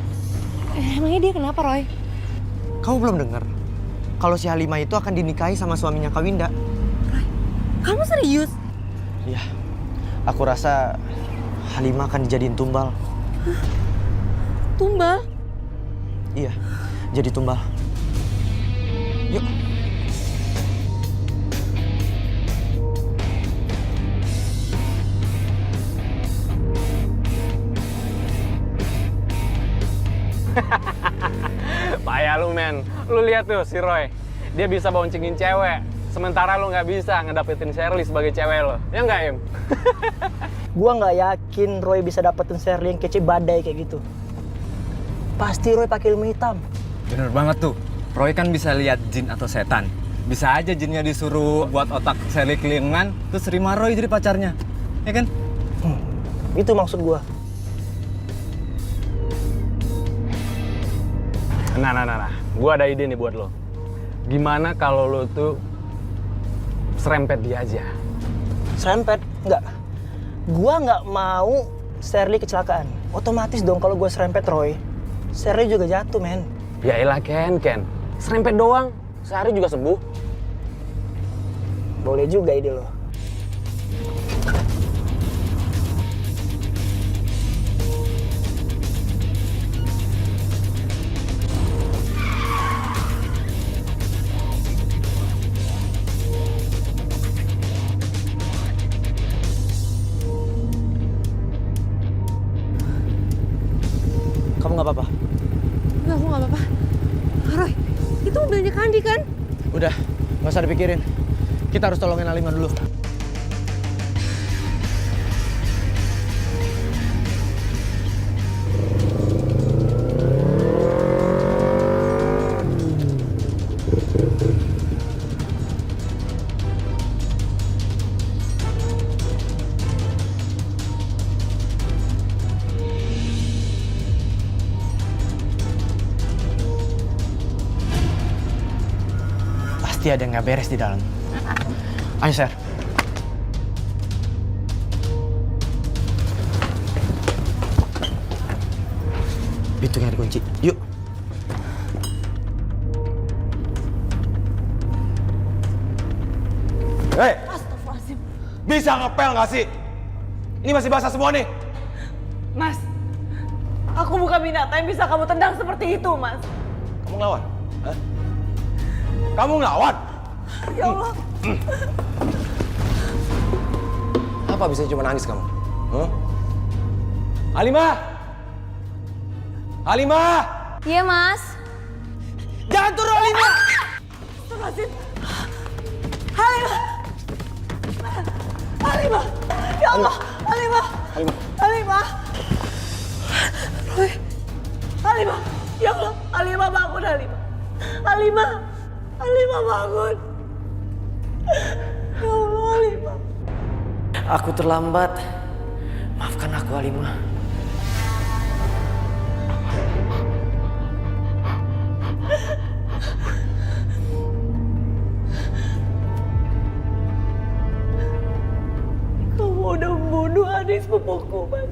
Emangnya dia kenapa, Roy? Kamu belum dengar kalau si Halimah itu akan dinikahi sama suaminya Kak Winda. Roy, kamu serius? Iya. Aku rasa Halimah akan dijadiin tumbal. Hah? Tumbal? Iya, jadi tumbal. Yuk. Payah lu, men. Lu lihat tuh si Roy. Dia bisa boncengin cewek. Sementara lu nggak bisa ngedapetin Shirley sebagai cewek lo. Ya nggak, Im? Gua nggak yakin Roy bisa dapetin Shirley yang kece badai kayak gitu. Pasti Roy pakai ilmu hitam. Bener banget tuh. Roy kan bisa lihat jin atau setan. Bisa aja jinnya disuruh buat otak Shirley kelingan, terus terima Roy jadi pacarnya. Ya kan? Itu maksud gua. Nah. Gua ada ide nih buat lo. Gimana kalau lo tuh serempet dia aja? Serempet? Enggak. Gua nggak mau Shirley kecelakaan. Otomatis dong kalau gua serempet Roy, Shirley juga jatuh, men. Ya elah, Ken. Serempet doang. Sehari juga sembuh. Boleh juga ide lo. Kamu nggak apa-apa? Enggak, aku nggak apa-apa. Roy, itu mobilnya Kandi kan? Udah, nggak usah dipikirin. Kita harus tolongin Halimah dulu. Pasti ada yang nggak beres di dalam. Ayo, Sher. Pintunya dikunci. Yuk. Hei! Astagfirullahaladzim. Bisa ngepel nggak sih? Ini masih basah semua nih. Mas, aku bukan binatang yang bisa kamu tendang seperti itu, Mas. Kamu ngelawan? Hah? Kamu ngelawan? Ya Allah. Apa bisa cuma nangis kamu? Huh? Halimah! Halimah! Iya, Mas. Jangan turun, Halimah! Astagfirullahaladzim. Halimah! Halimah! Ya Allah! Halimah! Halimah! Halimah! Roy! Halimah! Ya Allah! Halimah bangun, Halimah! Halimah! Halimah bangun! Ya Allah, Halimah! Aku terlambat. Maafkan aku, Halimah. Kamu udah membunuh adik sepupuku, Mas.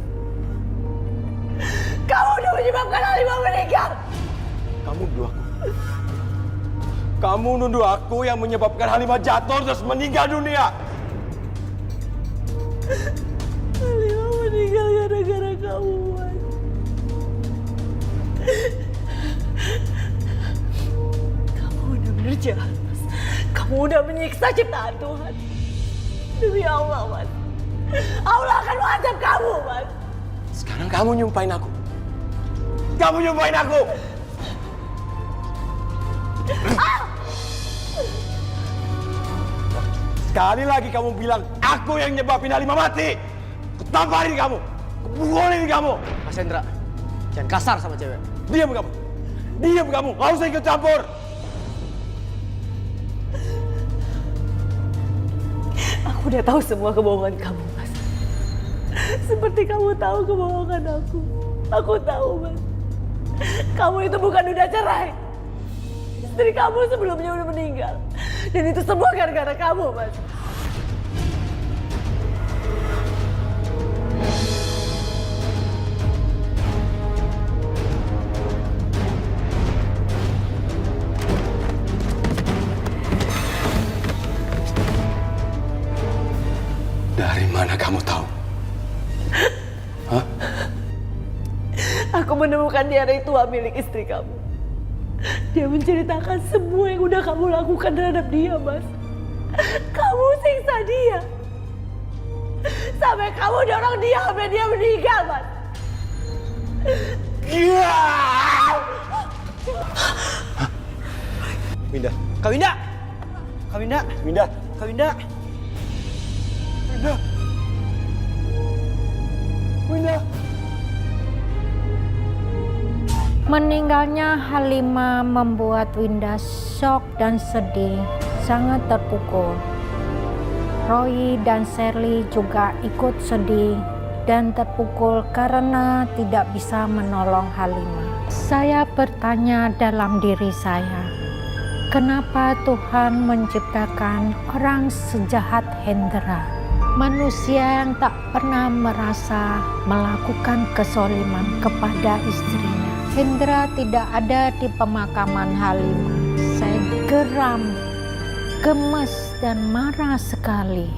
Kamu udah menyebabkan Halimah meninggal. Kamu nuduh aku. Kamu nuduh aku yang menyebabkan Halimah jatuh terus meninggal dunia. Halimah meninggal gara-gara kamu, Mas. Kamu benar-benar jahat, Mas. Kamu udah menyiksa ciptaan Tuhan. Demi Allah, Mas. Allah akan mengadab kamu, Mas. Sekarang kamu nyumpahin aku. Kamu nyumpahin aku. Sekali lagi kamu bilang aku yang nyebabin Halimah mati. Kutamparin kamu. Kupukulin kamu. Mas Hendra, jangan kasar sama cewek. Diam kamu. Diam kamu. Gak usah ikut campur. Aku udah tahu semua kebohongan kamu, Mas. Seperti kamu tahu kebohongan aku. Aku tahu, Mas. Kamu itu bukan udah cerai. Istri kamu sebelumnya udah meninggal. Dan itu semua gara-gara kamu, Mas. Dari mana kamu tahu? Hah? Aku menemukan diary tua milik istri kamu. Dia menceritakan semua yang udah kamu lakukan terhadap dia, Mas. Kamu siksa dia. Sampai kamu dorong dia sampai dia meninggal, Mas. Winda. Kak Winda! Kak Winda! Winda. Kak Winda! Winda. Winda. Meninggalnya Halimah membuat Winda shock dan sedih, sangat terpukul. Roy dan Shirley juga ikut sedih dan terpukul karena tidak bisa menolong Halimah. Saya bertanya dalam diri saya, kenapa Tuhan menciptakan orang sejahat Hendra? Manusia yang tak pernah merasa melakukan kezaliman kepada istrinya. Hendra tidak ada di pemakaman Halimah. Saya geram, gemes, dan marah sekali.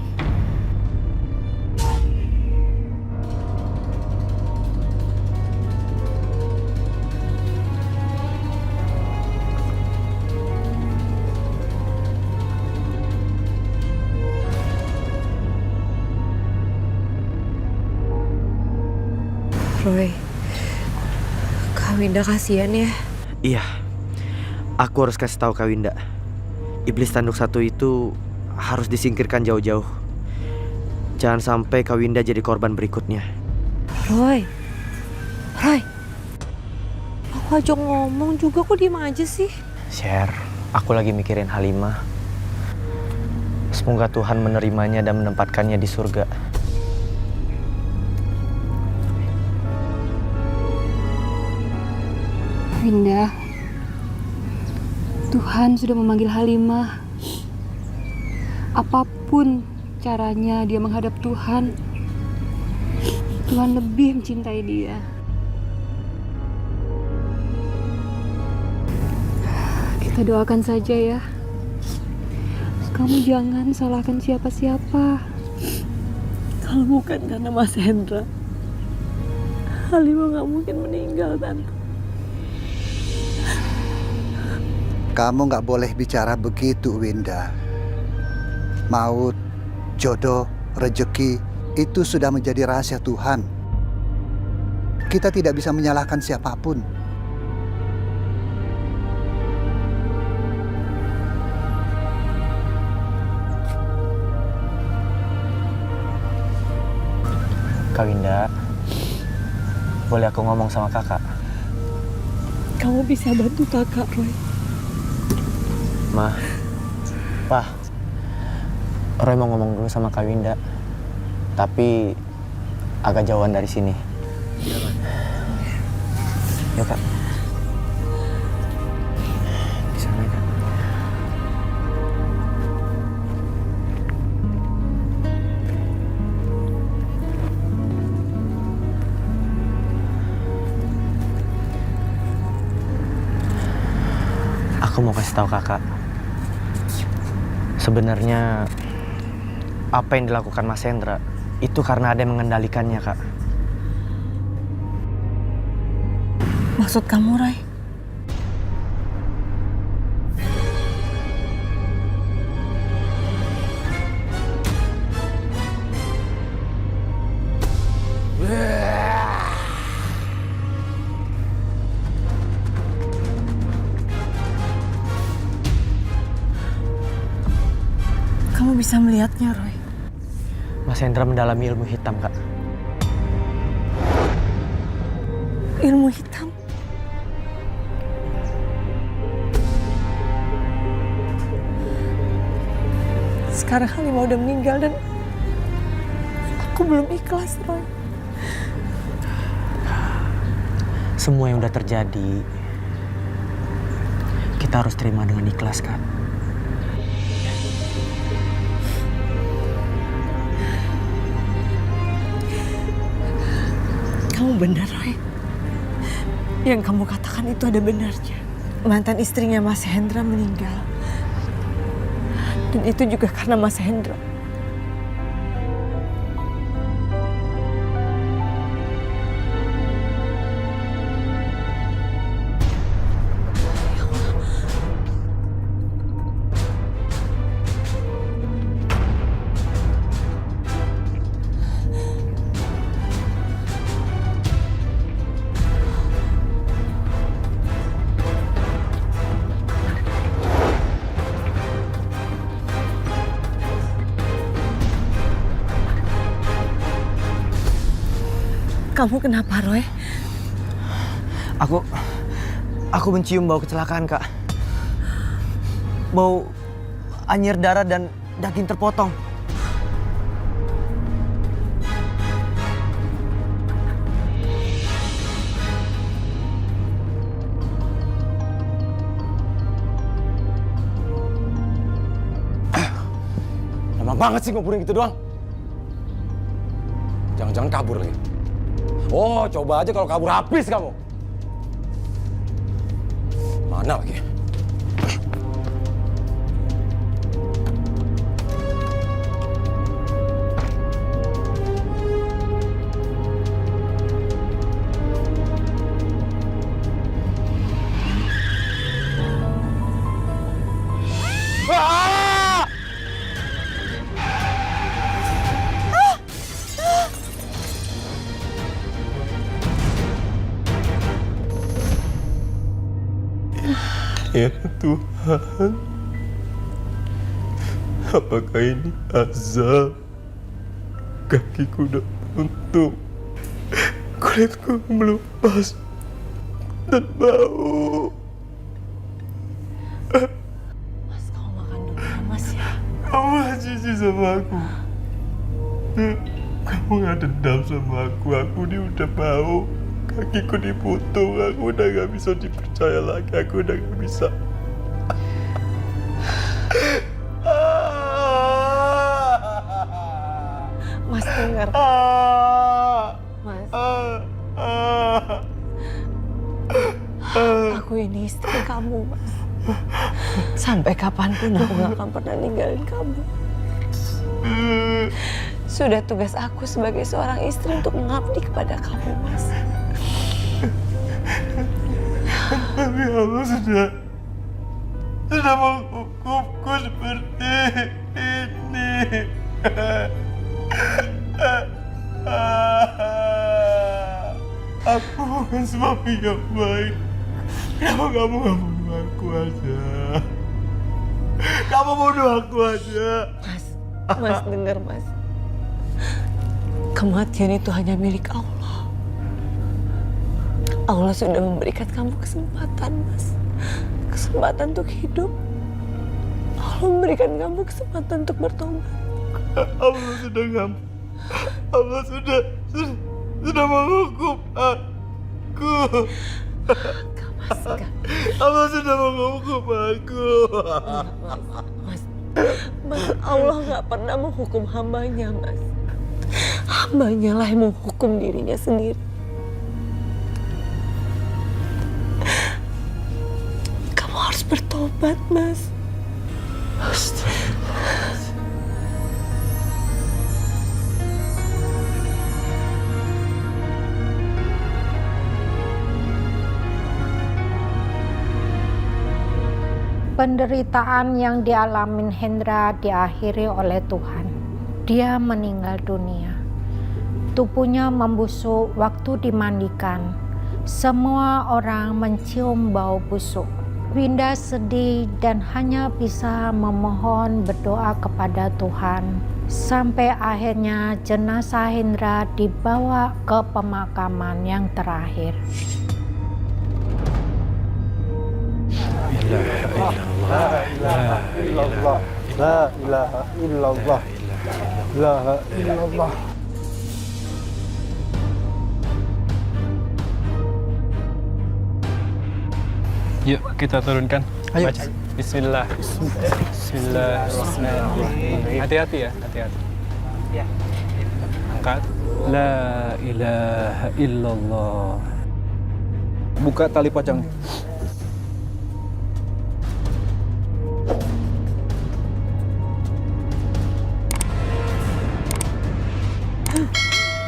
Roy, Kak Winda kasihan ya. Iya, aku harus kasih tahu Kak Winda. Iblis tanduk satu itu harus disingkirkan jauh-jauh. Jangan sampai Kak Winda jadi korban berikutnya. Roy, aku aja ngomong juga kok diem aja sih. Sher, aku lagi mikirin Halimah. Semoga Tuhan menerimanya dan menempatkannya di surga. Winda, Tuhan sudah memanggil Halimah. Apapun caranya dia menghadap Tuhan, Tuhan lebih mencintai dia. Kita doakan saja ya. Kamu jangan salahkan siapa-siapa. Kalau bukan karena Mas Hendra, Halimah nggak mungkin meninggal, Tante. Kamu nggak boleh bicara begitu, Winda. Maut, jodoh, rejeki, itu sudah menjadi rahasia Tuhan. Kita tidak bisa menyalahkan siapapun. Kak Winda, boleh aku ngomong sama kakak? Kamu bisa bantu kakak, Roy. Ma, Pak, Roy mau ngomong dulu sama Kak Winda, tapi agak jauhan dari sini. Yuk, Kak. Di sana, Kak. Aku mau kasih tahu kakak. Sebenarnya apa yang dilakukan Mas Hendra itu karena ada yang mengendalikannya, Kak. Maksud kamu, Roy? Kamu bisa melihatnya, Roy? Mas Hendra mendalami ilmu hitam, Kak. Ilmu hitam? Sekarang Halimah udah meninggal dan aku belum ikhlas, Roy. Semua yang udah terjadi, kita harus terima dengan ikhlas, Kak. Kamu benar, Roy. Yang kamu katakan itu ada benarnya. Mantan istrinya Mas Hendra meninggal. Dan itu juga karena Mas Hendra. Kamu kenapa, Roy? Aku mencium bau kecelakaan, Kak. Bau anyir darah dan daging terpotong. Lama banget sih nguburin gitu doang. Jangan-jangan kabur lagi. Oh, coba aja kalau kabur habis kamu. Mana lagi? Ya Tuhan, apakah ini azab? Kakiku udah buntung, kulitku melupas dan bau. Mas, kamu makan dulu ya, Mas ya. Kamu gak jijik sama aku. Kamu gak dendam sama aku ini udah bau. Kakiku diputung, aku udah gak bisa dipercaya lagi, aku udah gak bisa. Mas dengar. Mas. Aku ini istri kamu, Mas. Sampai kapanpun aku gak akan pernah ninggalin kamu. Sudah tugas aku sebagai seorang istri untuk mengabdi kepada kamu, Mas. Tapi Allah sudah menghukumku seperti ini. Aku bukan suami yang baik. Kenapa kamu gak bunuh aku aja? Kamu bunuh aku aja. Mas dengar, Mas. Kematian itu hanya milik Allah. Allah sudah memberikan kamu kesempatan, Mas. Kesempatan untuk hidup. Allah memberikan kamu kesempatan untuk bertobat. Allah sudah menghukum aku. Allah sudah menghukum aku. Mas, Allah nggak pernah menghukum hambanya, Mas. Hambanya lah yang menghukum dirinya sendiri. Kamu harus bertobat, Mas. Astagfirullahaladzim. Penderitaan yang dialamin Hendra diakhiri oleh Tuhan. Dia meninggal dunia. Tubuhnya membusuk waktu dimandikan. Semua orang mencium bau busuk. Winda sedih dan hanya bisa memohon berdoa kepada Tuhan. Sampai akhirnya jenazah Hendra dibawa ke pemakaman yang terakhir. La ilaha illallah. La ilaha illallah. La ilaha illallah. Yuk, kita turunkan. Ayo. Baca. Bismillah. Bismillahirrahmanirrahim. Hati-hati ya, hati-hati. Angkat. La ilaha illallah. Buka tali pocongnya.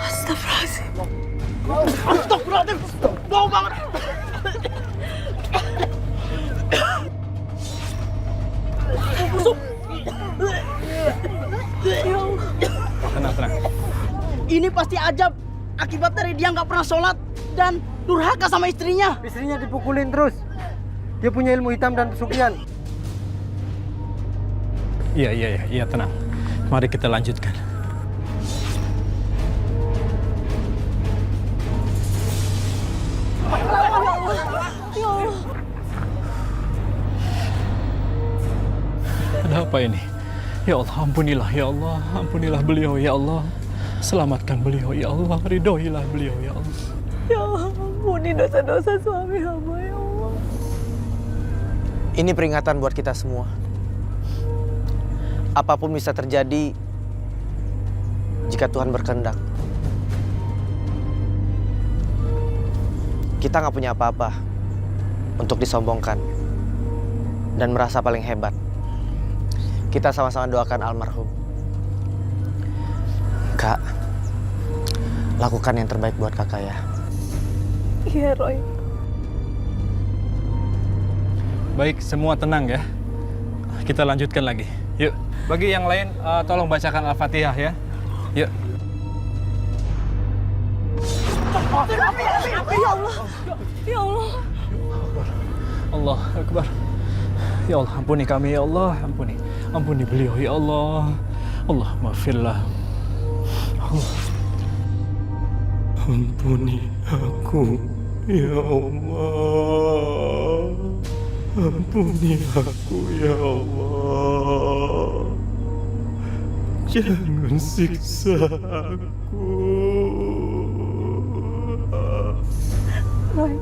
Astagfirullahaladzim. Astagfirullahaladzim. Bau banget. Busuk. Ya Allah. Tenang, tenang. Ini pasti ajab akibat dari dia nggak pernah sholat dan durhaka sama istrinya. Istrinya dipukulin terus. Dia punya ilmu hitam dan pesugihan. Iya, tenang. Mari kita lanjutkan. Ya Allah. Ada apa ini? Ya Allah, ampunilah ya Allah, ampunilah beliau ya Allah. Selamatkan beliau ya Allah, ridhoilah beliau ya Allah. Ya Allah, ampuni dosa-dosa suami hamba ya Allah. Ini peringatan buat kita semua. Apapun bisa terjadi jika Tuhan berkehendak. Kita nggak punya apa-apa untuk disombongkan dan merasa paling hebat. Kita sama-sama doakan almarhum. Kak, lakukan yang terbaik buat kakak ya. Iya, Roy. Baik, semua tenang ya. Kita lanjutkan lagi. Yuk, bagi yang lain tolong bacakan Al-Fatihah ya. Yuk. Ya Allah. Ya Allah. Allah Akbar. Ya Allah, ampuni kami ya Allah, ampuni. Ampuni beliau ya Allah. Allah maafirlah. Allah. Ampuni aku ya Allah. Ampuni aku ya Allah. Jangan siksa aku. Roy,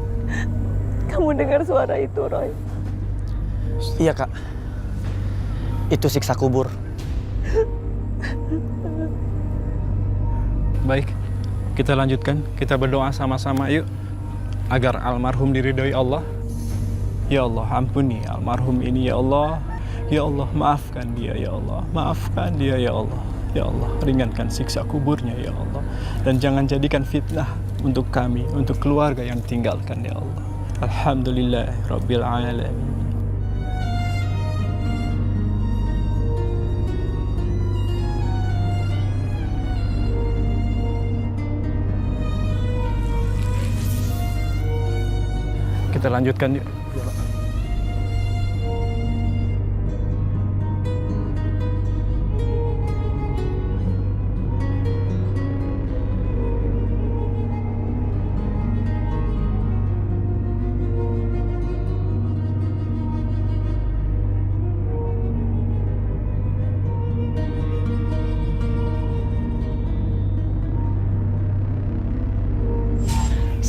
kamu dengar suara itu, Roy? Iya, Kak. Itu siksa kubur. Baik, kita lanjutkan. Kita berdoa sama-sama yuk agar almarhum diridhoi Allah. Ya Allah, ampuni almarhum ini ya Allah. Ya Allah, maafkan dia ya Allah. Maafkan dia ya Allah. Ya Allah, ringankan siksa kuburnya ya Allah. Dan jangan jadikan fitnah untuk kami, untuk keluarga yang tinggalkan ya Allah. Alhamdulillah Rabbil Alamin. Kita lanjutkan yuk.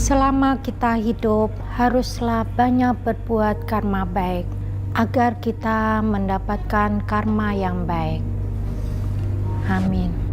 Selama kita hidup, haruslah banyak berbuat karma baik, agar kita mendapatkan karma yang baik. Amin.